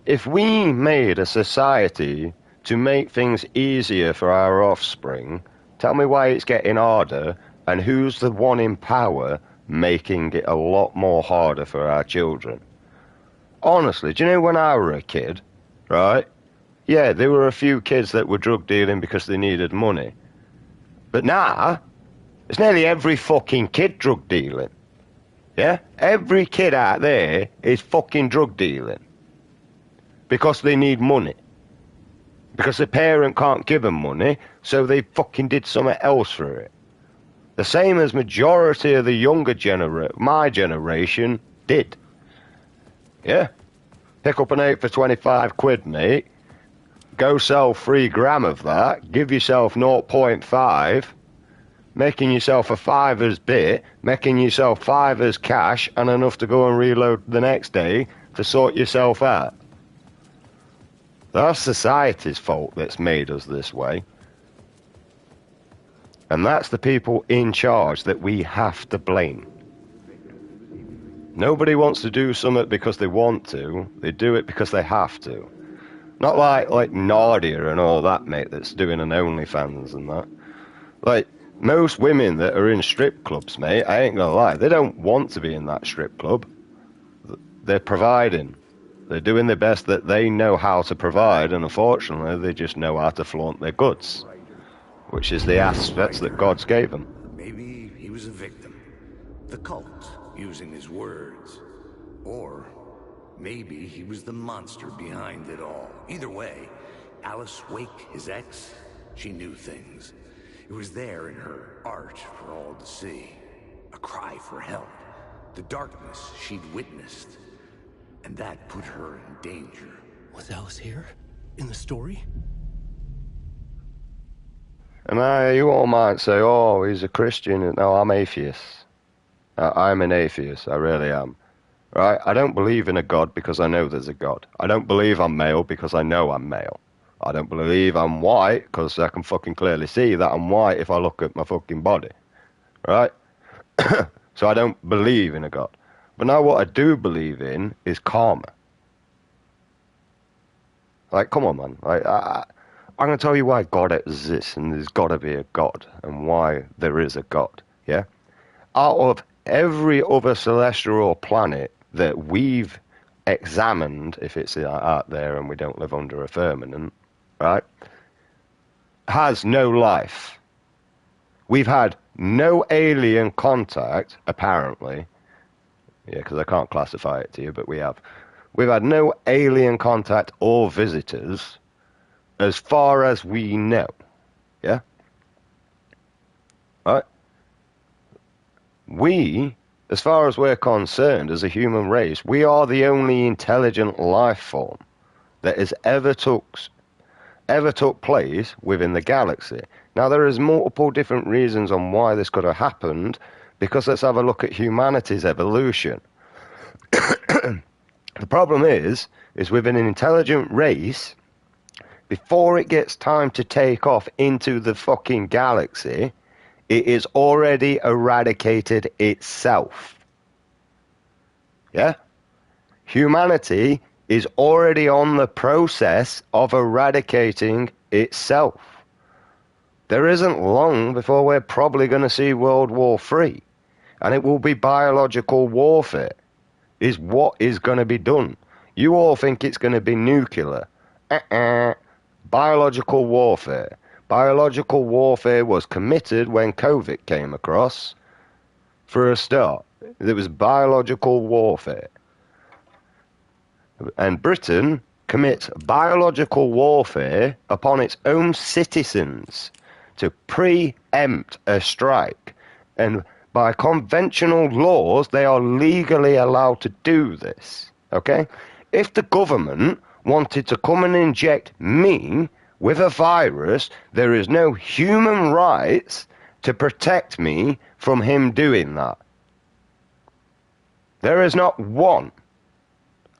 If we made a society to make things easier for our offspring, tell me why it's getting harder, and who's the one in power making it a lot more harder for our children? Honestly, do you know when I were a kid, right? Yeah, there were a few kids that were drug dealing because they needed money. But now, it's nearly every fucking kid drug dealing. Yeah? Every kid out there is fucking drug dealing. Because they need money. Because the parent can't give them money, so they fucking did something else for it. The same as majority of the younger my generation did. Yeah? Pick up an 8 for 25 quid, mate. go sell 3 gram of that, give yourself 0.5, making yourself a 5's bit, making yourself 5's cash, and enough to go and reload the next day to sort yourself out. That's society's fault that's made us this way. And that's the people in charge that we have to blame. Nobody wants to do something because they want to. They do it because they have to. Not like Nadia and all that, mate, that's doing an OnlyFans and that. Like, most women that are in strip clubs, mate, I ain't gonna lie, they don't want to be in that strip club. They're providing. They're doing the best that they know how to provide, and unfortunately, they just know how to flaunt their goods, which is the aspects that God's gave them. Maybe he was a victim. The cult, using his words. Or maybe he was the monster behind it all. Either way, Alice Wake, his ex, she knew things. It was there in her art for all to see. A cry for help. The darkness she'd witnessed. And that put her in danger. Was Alice here? In the story? And you all might say, oh, he's a Christian. No, I'm atheist. I'm an atheist. I really am. Right? I don't believe in a God because I know there's a God. I don't believe I'm male because I know I'm male. I don't believe I'm white because I can fucking clearly see that I'm white if I look at my fucking body. Right? So I don't believe in a God. But now what I do believe in is karma. Like, come on, man. Like, I'm going to tell you why God exists, and there's got to be a God, and why there is a God, yeah? Out of every other celestial planet that we've examined, if it's out there and we don't live under a firmament, right, has no life. We've had no alien contact, apparently. Yeah, because I can't classify it to you, but we have. We've had no alien contact or visitors as far as we know. Yeah? Right? We, as far as we're concerned as a human race, we are the only intelligent life form that has ever took place within the galaxy. Now, there is multiple different reasons on why this could have happened, because let's have a look at humanity's evolution. The problem is with an intelligent race, before it gets time to take off into the fucking galaxy, it is already eradicated itself. Yeah? Humanity is already on the process of eradicating itself. There isn't long before we're probably going to see World War III. And it will be biological warfare, is what is going to be done. You all think it's going to be nuclear. Biological warfare. Biological warfare was committed when COVID came across. For a start, there was biological warfare. And Britain commits biological warfare upon its own citizens to preempt a strike. And by conventional laws, they are legally allowed to do this, okay? If the government wanted to come and inject me with a virus, there is no human rights to protect me from him doing that. There is not one.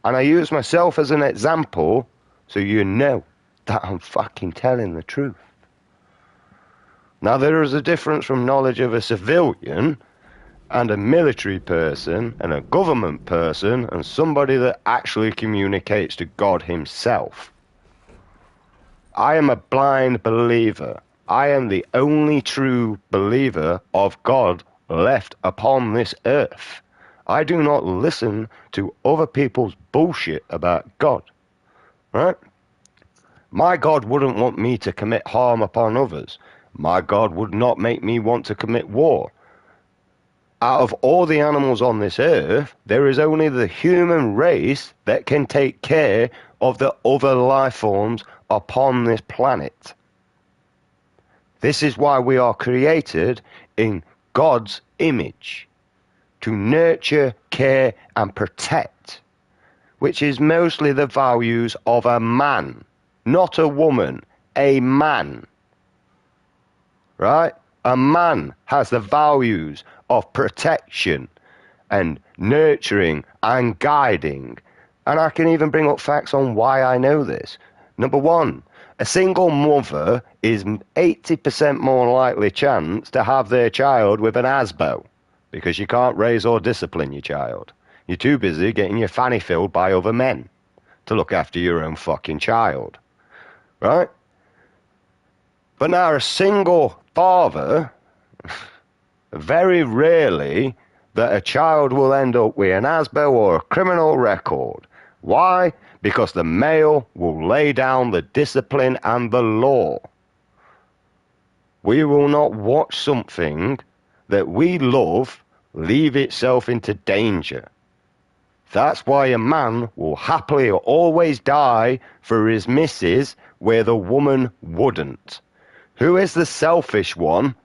And I use myself as an example so you know that I'm fucking telling the truth. Now, there is a difference from knowledge of a civilian and a military person and a government person and somebody that actually communicates to God himself. I am a blind believer. I am the only true believer of God left upon this earth. I do not listen to other people's bullshit about God. Right? My God wouldn't want me to commit harm upon others. My God would not make me want to commit war. Out of all the animals on this earth, there is only the human race that can take care of the other life forms upon this planet. This is why we are created in God's image, to nurture, care, and protect, which is mostly the values of a man, not a woman, a man. Right? A man has the values of protection and nurturing and guiding. And I can even bring up facts on why I know this. Number one, a single mother is 80% more likely chance to have their child with an ASBO, because you can't raise or discipline your child. You're too busy getting your fanny filled by other men to look after your own fucking child. Right? But now a single father, very rarely that a child will end up with an ASBO or a criminal record. Why? Because the male will lay down the discipline and the law. We will not watch something that we love leave itself into danger. That's why a man will happily always die for his missus where the woman wouldn't. Who is the selfish one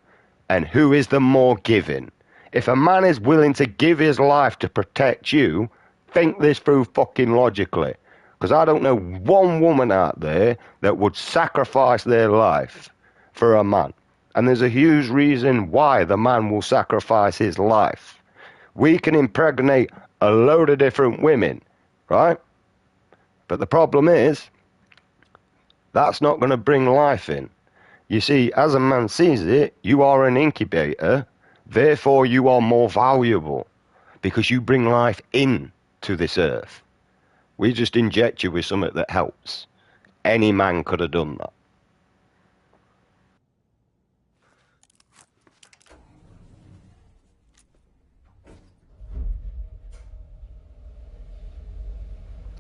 and who is the more giving? If a man is willing to give his life to protect you, think this through fucking logically. Because I don't know one woman out there that would sacrifice their life for a man. And there's a huge reason why the man will sacrifice his life. We can impregnate a load of different women, right? But the problem is, that's not going to bring life in. You see, as a man sees it, you are an incubator, therefore you are more valuable, because you bring life in to this earth. We just inject you with something that helps. Any man could have done that.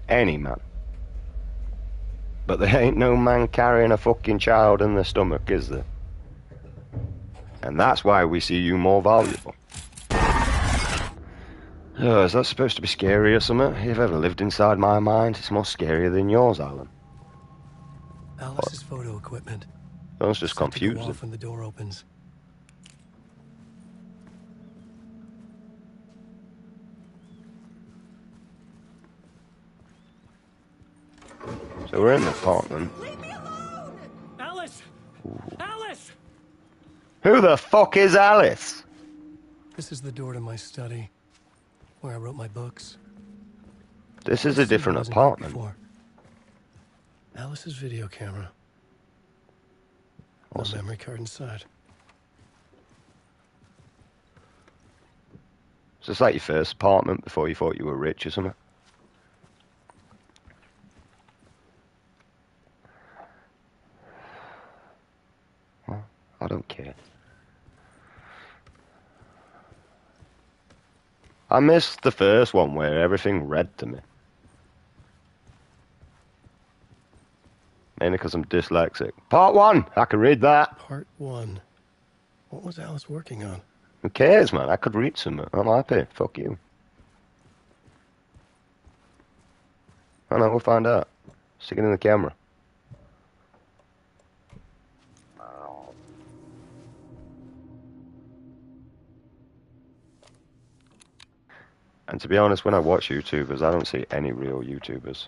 Any man. But there ain't no man carrying a fucking child in their stomach, is there? And that's why we see you more valuable. Oh, is that supposed to be scary or something? If you've ever lived inside my mind, it's more scarier than yours, Alan. Alice's photo equipment. That's just Set to go confusing. off when the door opens. So we're in the apartment. Leave me alone! Alice! Alice! Who the fuck is Alice? This is the door to my study, where I wrote my books. This is a different Wasn't here apartment. before. Alice's video camera. Awesome. The memory card inside. Is this like your first apartment before you thought you were rich or something? Well, I don't care. I missed the first one where everything read to me. Mainly because I'm dyslexic. Part 1! I can read that. Part 1. What was Alice working on? Who cares, man? I could read something. I'm happy. Fuck you. I know, we'll find out. Stick it in the camera. And to be honest, when I watch YouTubers, I don't see any real YouTubers.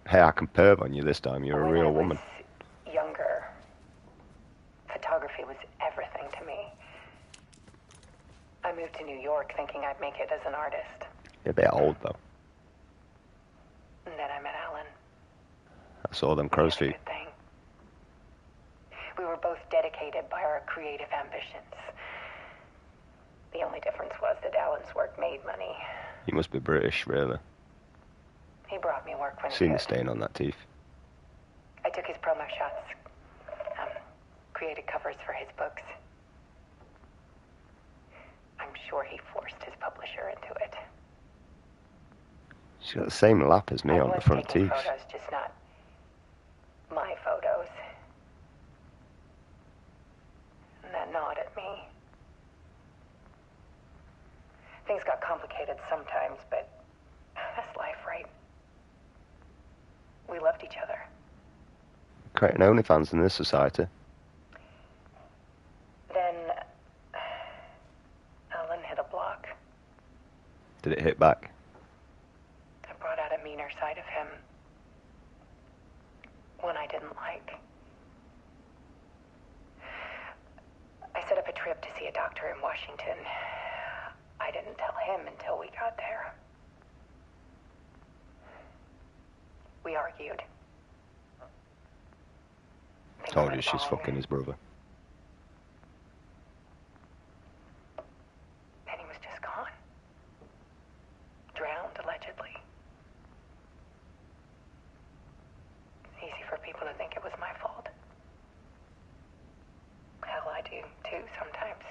Hey, I can perv on you this time. You're a real woman. When I was younger, photography was everything to me. I moved to New York thinking I'd make it as an artist. You're a bit old, though. And then I met Alan. I saw them crow's He had a feet. good thing. We were both dedicated by our creative ambitions. The only difference was that Alan's work made money. You must be British, really. He brought me work when he Seen the could. stain on that teeth. I took his promo shots, created covers for his books. I'm sure he forced his publisher into it. She's got the same lap as me I on the was front taking teeth. photos, just not my photos. And that gnawed at me. Things got complicated sometimes, but that's life, right? We loved each other. Creating OnlyFans in this society. Then Alan hit a block. Did it hit back? I brought out a meaner side didn't like. I set up a trip to see a doctor in Washington. I didn't tell him until we got there. We argued. Things Told you went she's wrong. fucking his brother. And he was just gone. Drowned, allegedly. It's easy for people to think it was my fault. Hell, I do too sometimes.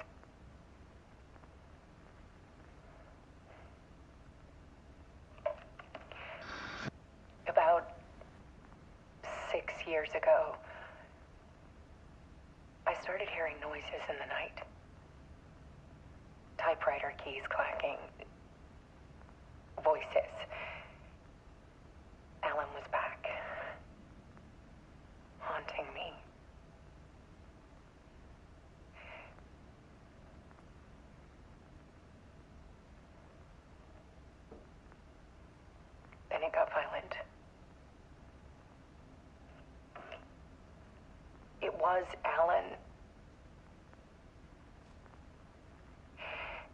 About 6 years ago, I started hearing noises in the night. Typewriter keys clacking. Voices. Alan was back. Haunting me. Then it got violent. It was Alan.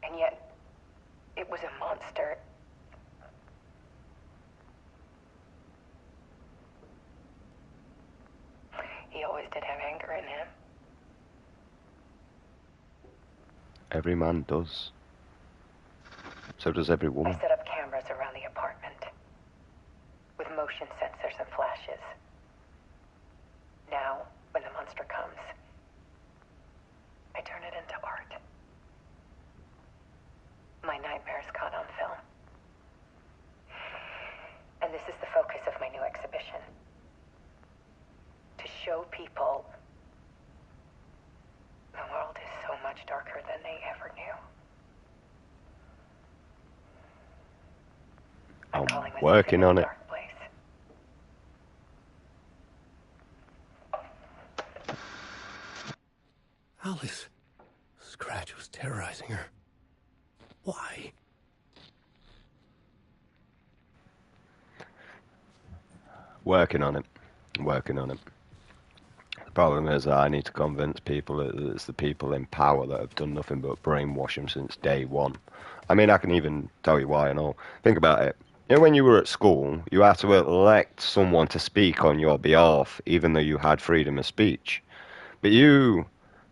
And yet, it was a monster. He always did have anger in him. Every man does. So does every I woman. set up cameras around the apartment with motion sensors and flashes. Now, when the monster comes, I turn it into art. My nightmares caught on film. And this is the focus of my new exhibition. To show people the world is so much darker than they ever knew. I'm calling this working a on it. dark place. Alice. Scratch was terrorizing her. Why? Working on it. Working on it. The problem is that I need to convince people that it's the people in power that have done nothing but brainwash them since day one. I mean, I can even tell you why and all. Think about it. You know, when you were at school, you had to elect someone to speak on your behalf, even though you had freedom of speech. But you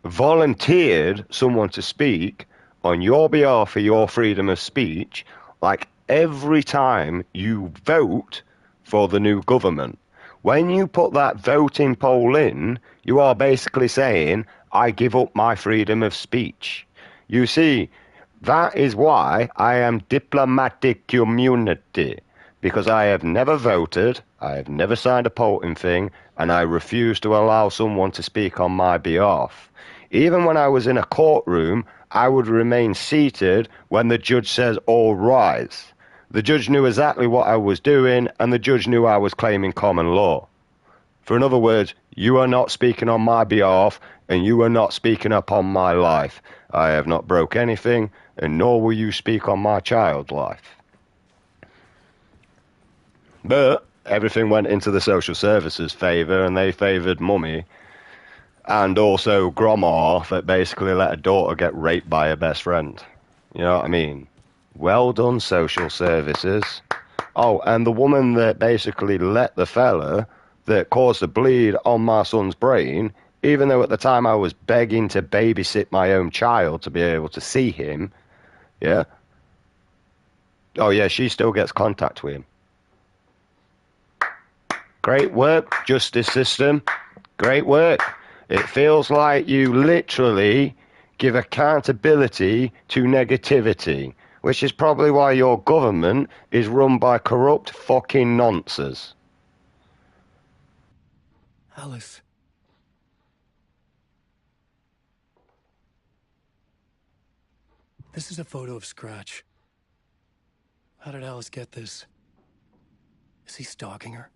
volunteered someone to speak on your behalf for your freedom of speech, like every time you vote for the new government. When you put that voting poll in, you are basically saying, I give up my freedom of speech. You see, that is why I am diplomatic community, because I have never voted, I have never signed a polling thing, and I refuse to allow someone to speak on my behalf. Even when I was in a courtroom, I would remain seated when the judge says, all rise. The judge knew exactly what I was doing, and the judge knew I was claiming common law. For in other words, you are not speaking on my behalf, and you are not speaking upon my life. I have not broke anything, and nor will you speak on my child's life. But everything went into the social services favour, and they favoured Mummy, and also Grandma, that basically let a daughter get raped by her best friend. You know what I mean? Well done, social services. Oh, and the woman that basically let the fella that caused the bleed on my son's brain, even though at the time I was begging to babysit my own child to be able to see him, yeah? Oh, yeah, she still gets contact with him. Great work, justice system. Great work. It feels like you literally give accountability to negativity, which is probably why your government is run by corrupt fucking nonces. Alice. This is a photo of Scratch. How did Alice get this? Is he stalking her?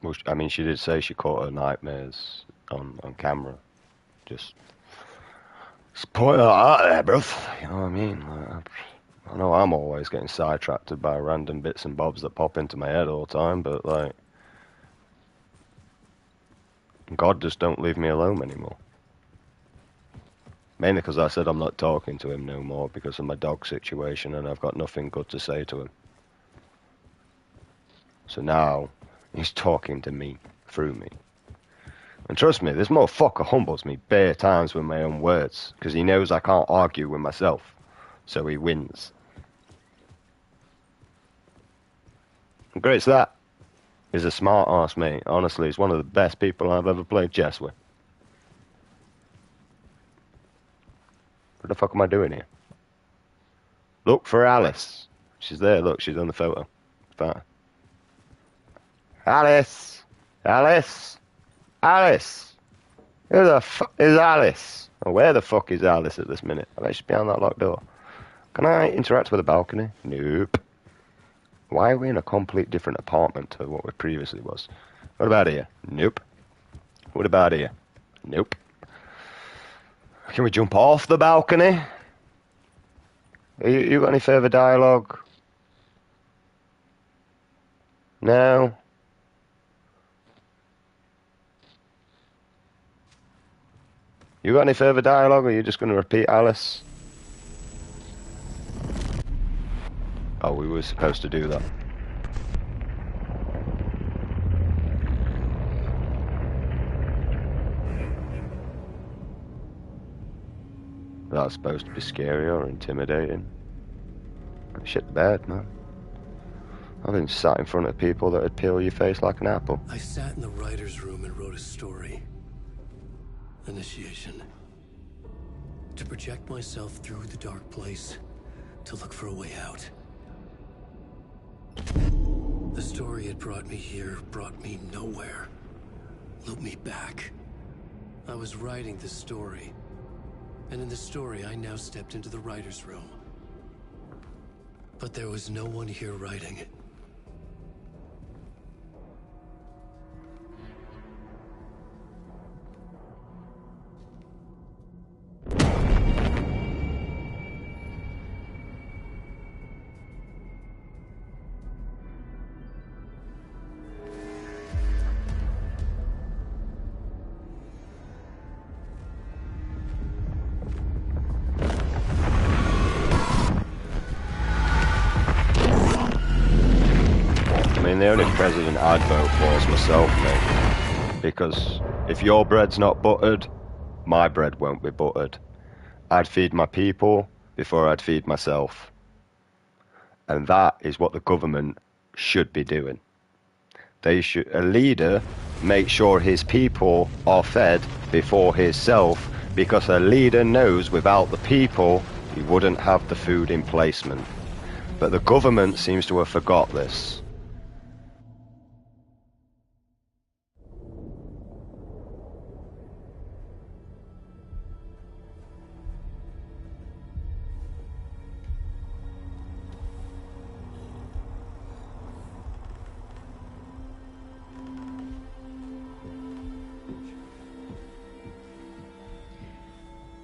Well, I mean, she did say she caught her nightmares on camera. Just point that out there, bruv. You know what I mean? I know I'm always getting sidetracked by random bits and bobs that pop into my head all the time, but like, God just don't leave me alone anymore. Mainly because I said I'm not talking to him no more because of my dog situation and I've got nothing good to say to him. So now, he's talking to me, through me. And trust me, this motherfucker humbles me bare times with my own words, because he knows I can't argue with myself, so he wins. And great's that. He's a smart ass, mate. Honestly, he's one of the best people I've ever played chess with. What the fuck am I doing here? Look for Alice. She's there, look, she's on the photo. Fine. Alice! Alice! Alice! Who the fuck is Alice? Or where the fuck is Alice at this minute? I bet she's behind that locked door. Can I interact with the balcony? Nope. Why are we in a complete different apartment to what we previously was? What about here? Nope. What about here? Nope. Can we jump off the balcony? You got any further dialogue? No? You got any further dialogue, or are you just going to repeat Alice? Oh, we were supposed to do that. That's supposed to be scary or intimidating. Shit the bed, man. I've been sat in front of people that would peel your face like an apple. I sat in the writer's room and wrote a story. Initiation. To project myself through the dark place, to look for a way out. The story had brought me here, brought me nowhere. Looped me back. I was writing the story. And in the story, I now stepped into the writer's room. But there was no one here writing it. The only president I'd vote for is myself, mate. Because if your bread's not buttered, my bread won't be buttered. I'd feed my people before I'd feed myself. And that is what the government should be doing. A leader makes sure his people are fed before himself, because a leader knows without the people, he wouldn't have the food in placement. But the government seems to have forgot this.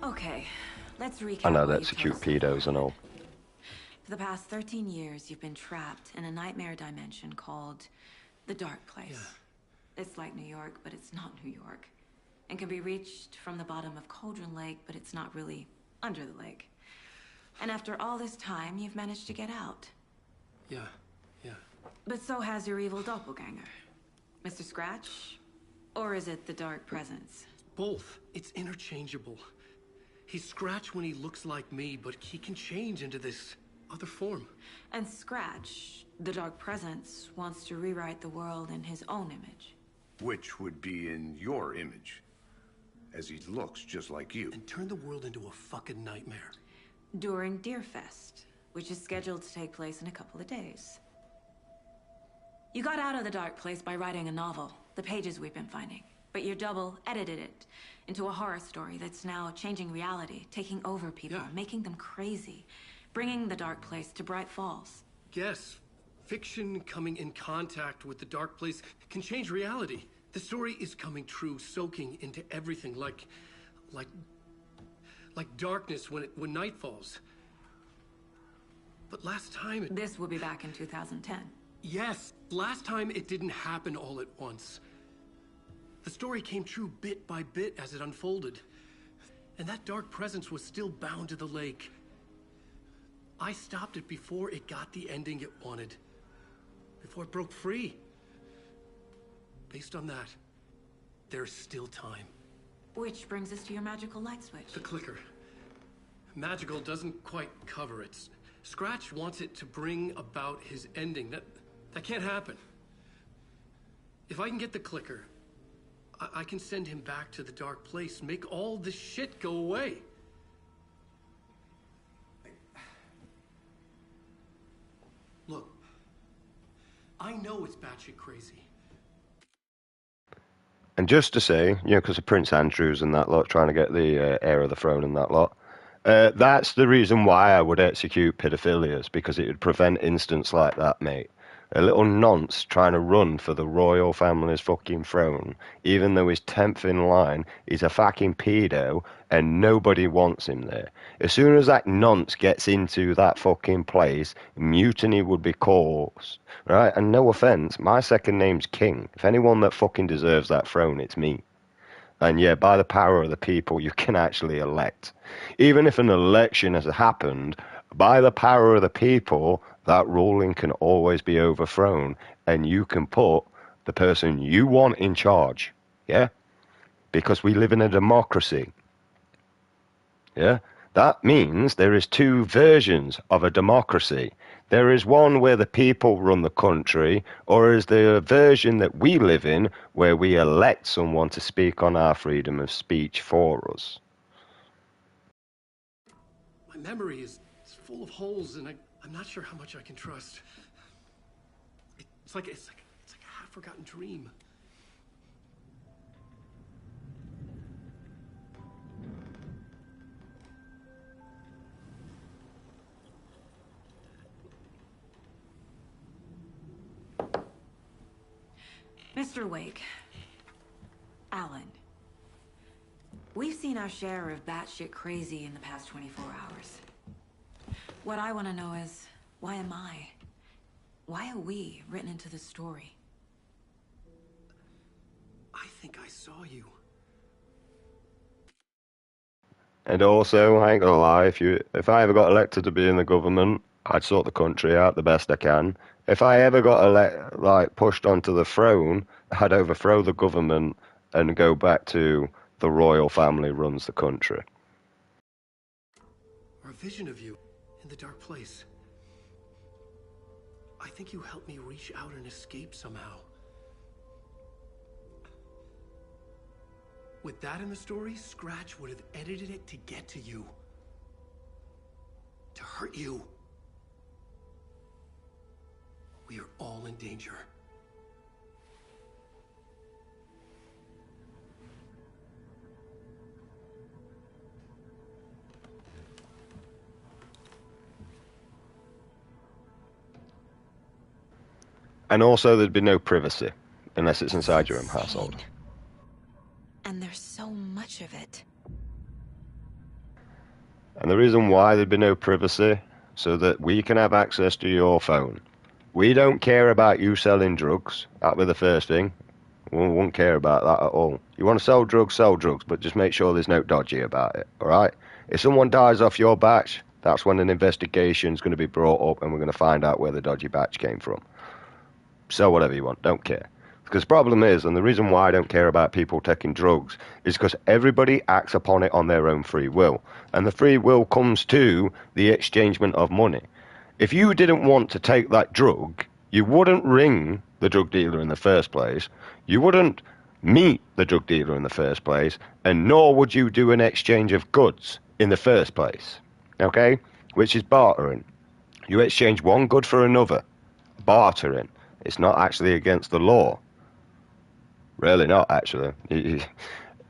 Okay, let's recap. I know what that's you a cute posted. pedos and all. For the past 13 years, you've been trapped in a nightmare dimension called the Dark Place. Yeah. It's like New York, but it's not New York. And can be reached from the bottom of Cauldron Lake, but it's not really under the lake. And after all this time, you've managed to get out. Yeah. But so has your evil doppelganger. Mr. Scratch? Or is it the Dark Presence? Both. It's interchangeable. He's Scratch when he looks like me, but he can change into this other form. And Scratch, the Dark Presence, wants to rewrite the world in his own image. Which would be in your image, as he looks just like you. And turn the world into a fucking nightmare. During Deerfest, which is scheduled to take place in a couple of days. You got out of the Dark Place by writing a novel, the pages we've been finding. But your double edited it into a horror story that's now changing reality, taking over people, making them crazy, bringing the Dark Place to Bright Falls. Yes, fiction coming in contact with the Dark Place can change reality. The story is coming true, soaking into everything like darkness when night falls. But last time it... This will be back in 2010. Yes, last time it didn't happen all at once. The story came true bit by bit as it unfolded. And that dark presence was still bound to the lake. I stopped it before it got the ending it wanted. Before it broke free. Based on that, there's still time. Which brings us to your magical light switch. The clicker. Magical doesn't quite cover it. Scratch wants it to bring about his ending. That can't happen. If I can get the clicker, I can send him back to the dark place, make all this shit go away. Look, I know it's batshit crazy. And just to say, because of Prince Andrews and that lot, trying to get the heir of the throne and that lot, that's the reason why I would execute paedophilias, because it would prevent incidents like that, mate. A little nonce trying to run for the royal family's fucking throne, even though he's 10th in line, he's a fucking pedo, and nobody wants him there. As soon as that nonce gets into that fucking place, mutiny would be caused, right? And no offense, my second name's King. If anyone that fucking deserves that throne, it's me. And yeah, by the power of the people, you can actually elect. Even if an election has happened, by the power of the people, that ruling can always be overthrown, and you can put the person you want in charge, yeah? Because we live in a democracy, yeah? That means there is two versions of a democracy. There is one where the people run the country, or is the version that we live in where we elect someone to speak on our freedom of speech for us. My memory is full of holes, and I'm not sure how much I can trust. It's like a half-forgotten dream. Mr. Wake. Alan. We've seen our share of batshit crazy in the past 24 hours. What I want to know is, why am I? Why are we written into the story? I think I saw you. And also, I ain't gonna lie, if I ever got elected to be in the government, I'd sort the country out the best I can. If I ever got pushed onto the throne, I'd overthrow the government and go back to the royal family runs the country. Or a vision of you in the dark place. I think you helped me reach out and escape somehow. With that in the story, Scratch would have edited it to get to you. To hurt you. We are all in danger. And also, there'd be no privacy, unless it's inside your own household. And there's so much of it. And the reason why there'd be no privacy, so that we can have access to your phone. We don't care about you selling drugs. That'd be the first thing. We won't care about that at all. You want to sell drugs, but just make sure there's no dodgy about it, alright? If someone dies off your batch, that's when an investigation's going to be brought up and we're going to find out where the dodgy batch came from. Sell whatever you want, don't care. Because the problem is, and the reason why I don't care about people taking drugs, is because everybody acts upon it on their own free will. And the free will comes to the exchangement of money. If you didn't want to take that drug, you wouldn't ring the drug dealer in the first place, you wouldn't meet the drug dealer in the first place, and nor would you do an exchange of goods in the first place, okay? Which is bartering. You exchange one good for another. Bartering. It's not actually against the law. Really not, actually.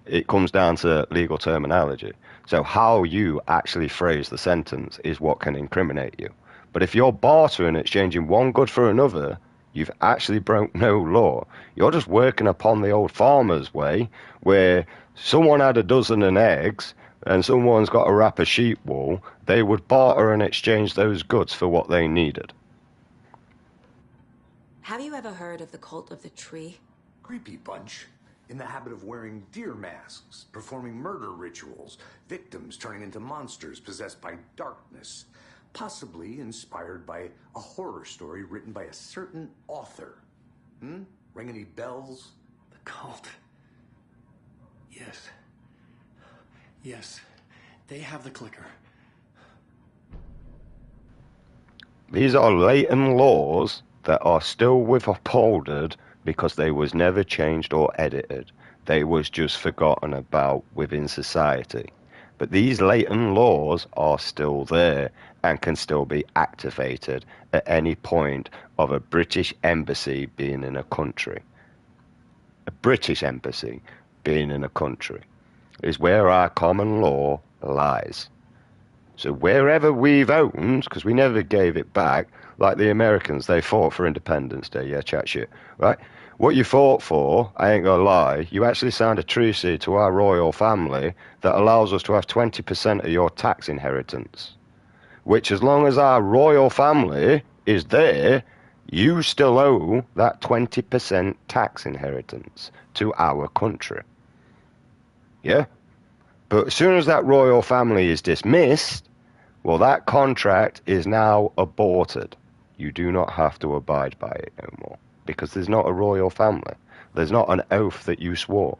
It comes down to legal terminology. So how you actually phrase the sentence is what can incriminate you. But if you're bartering, exchanging one good for another, you've actually broke no law. You're just working upon the old farmer's way, where someone had a dozen of eggs, and someone's got a wrap of sheep wool, they would barter and exchange those goods for what they needed. Have you ever heard of the Cult of the Tree? Creepy bunch. In the habit of wearing deer masks, performing murder rituals, victims turning into monsters possessed by darkness, possibly inspired by a horror story written by a certain author. Ring any bells? The cult. Yes. Yes. They have the clicker. These are latent laws that are still withholded because they was never changed or edited. They was just forgotten about within society. But these latent laws are still there and can still be activated at any point of a British embassy being in a country. A British embassy being in a country is where our common law lies. So wherever we've owned, because we never gave it back, like the Americans, they fought for Independence Day, yeah, chat shit, right? What you fought for, I ain't gonna lie, you actually signed a treaty to our royal family that allows us to have 20% of your tax inheritance. Which, as long as our royal family is there, you still owe that 20% tax inheritance to our country. Yeah? But as soon as that royal family is dismissed, well, that contract is now aborted. You do not have to abide by it no more, because there's not a royal family. There's not an oath that you swore.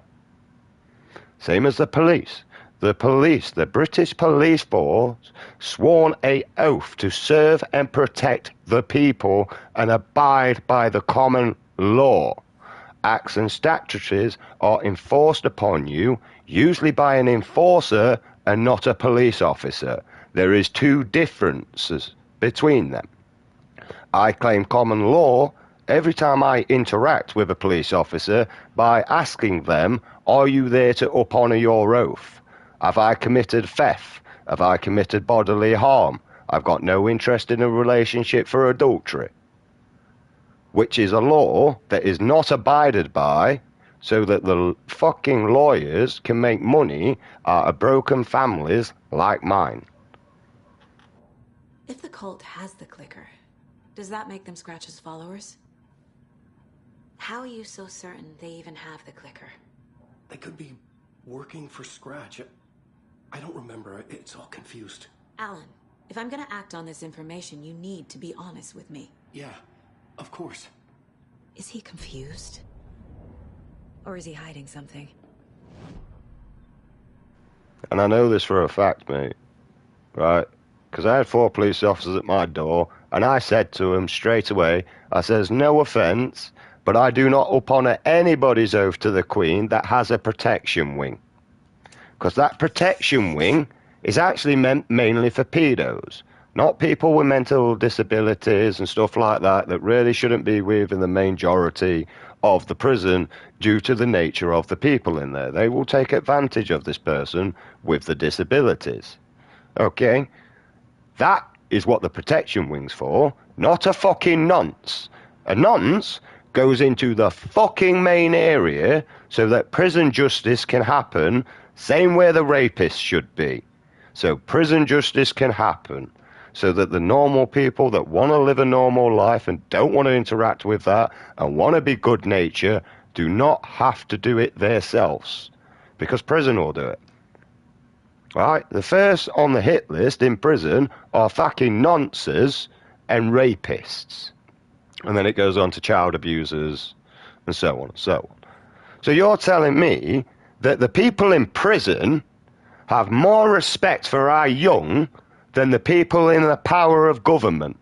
Same as the police. The police, the British police force, sworn an oath to serve and protect the people and abide by the common law. Acts and statutes are enforced upon you, usually by an enforcer and not a police officer. There is two differences between them. I claim common law every time I interact with a police officer by asking them, are you there to uphonour your oath? Have I committed theft? Have I committed bodily harm? I've got no interest in a relationship for adultery. Which is a law that is not abided by, so that the fucking lawyers can make money out of broken families like mine. If the cult has the clicker, does that make them Scratch's followers? How are you so certain they even have the clicker? They could be working for Scratch. I don't remember. It's all confused. Alan, if I'm gonna act on this information, you need to be honest with me. Yeah, of course. Is he confused? Or is he hiding something? And I know this for a fact, mate. Right? Because I had 4 police officers at my door, and I said to them straight away, I says, no offence, but I do not uphonour anybody's oath to the Queen that has a protection wing. Because that protection wing is actually meant mainly for pedos, not people with mental disabilities and stuff like that that really shouldn't be within the majority of the prison due to the nature of the people in there. They will take advantage of this person with the disabilities. Okay? That is what the protection wing's for, not a fucking nonce. A nonce goes into the fucking main area so that prison justice can happen, same where the rapist should be. So prison justice can happen so that the normal people that want to live a normal life and don't want to interact with that and want to be good nature do not have to do it themselves, because prison will do it. Right? The first on the hit list in prison are fucking nonces and rapists. And then it goes on to child abusers and so on and so on. So you're telling me that the people in prison have more respect for our young than the people in the power of government?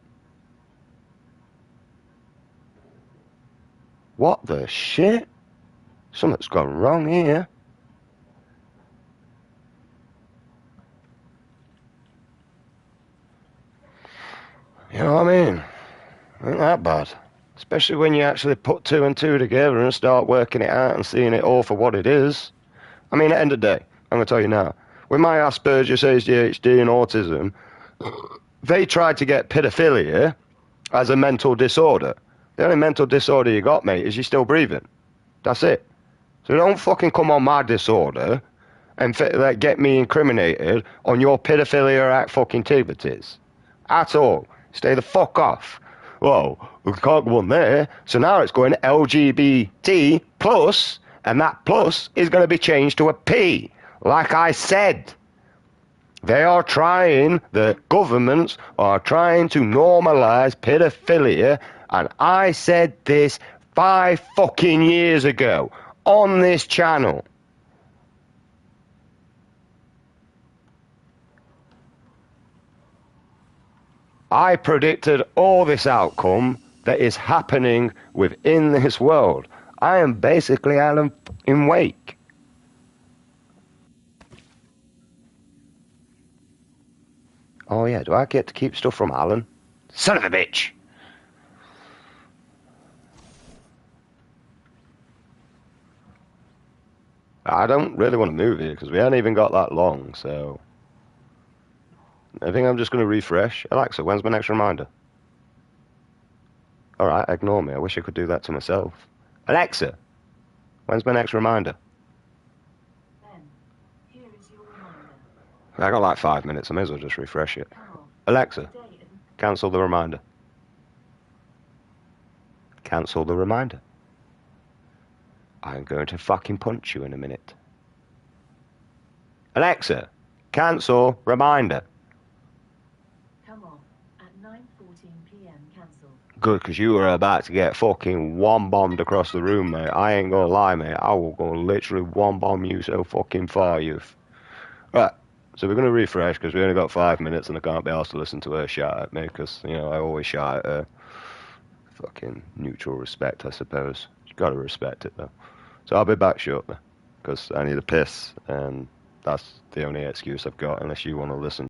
What the shit? Something's gone wrong here. You know what I mean? Ain't that bad. Especially when you actually put 2 and 2 together and start working it out and seeing it all for what it is. I mean, at the end of the day, I'm going to tell you now, with my Asperger's, ADHD and autism, they tried to get pedophilia as a mental disorder. The only mental disorder you got, mate, is you're still breathing. That's it. So don't fucking come on my disorder and like, get me incriminated on your pedophilia act fucking activities. At all. Stay the fuck off. Well, we can't go on there, so now it's going LGBT plus, and that plus is going to be changed to a P, like I said. The governments are trying to normalize pedophilia, and I said this 5 fucking years ago on this channel. I predicted all this outcome that is happening within this world. I am basically Alan in Wake. Oh yeah, do I get to keep stuff from Alan? Son of a bitch! I don't really want to move here because we haven't even got that long, so I think I'm just going to refresh. Alexa, when's my next reminder? Alright, ignore me. I wish I could do that to myself. Alexa, when's my next reminder? Ben, here is your reminder. I got like 5 minutes. I may as well just refresh it. Alexa, cancel the reminder. Cancel the reminder. I'm going to fucking punch you in a minute. Alexa, cancel reminder. Come on, at 9:14 p.m. cancel. Good, because you were about to get fucking one-bombed across the room, mate. I ain't gonna lie, mate. I will go literally one-bomb you so fucking far, youth. Right, so we're gonna refresh because we only got 5 minutes and I can't be asked to listen to her shout at me because, you know, I always shout at her. Fucking mutual respect, I suppose. You gotta respect it, though. So I'll be back shortly because I need a piss and that's the only excuse I've got unless you want to listen.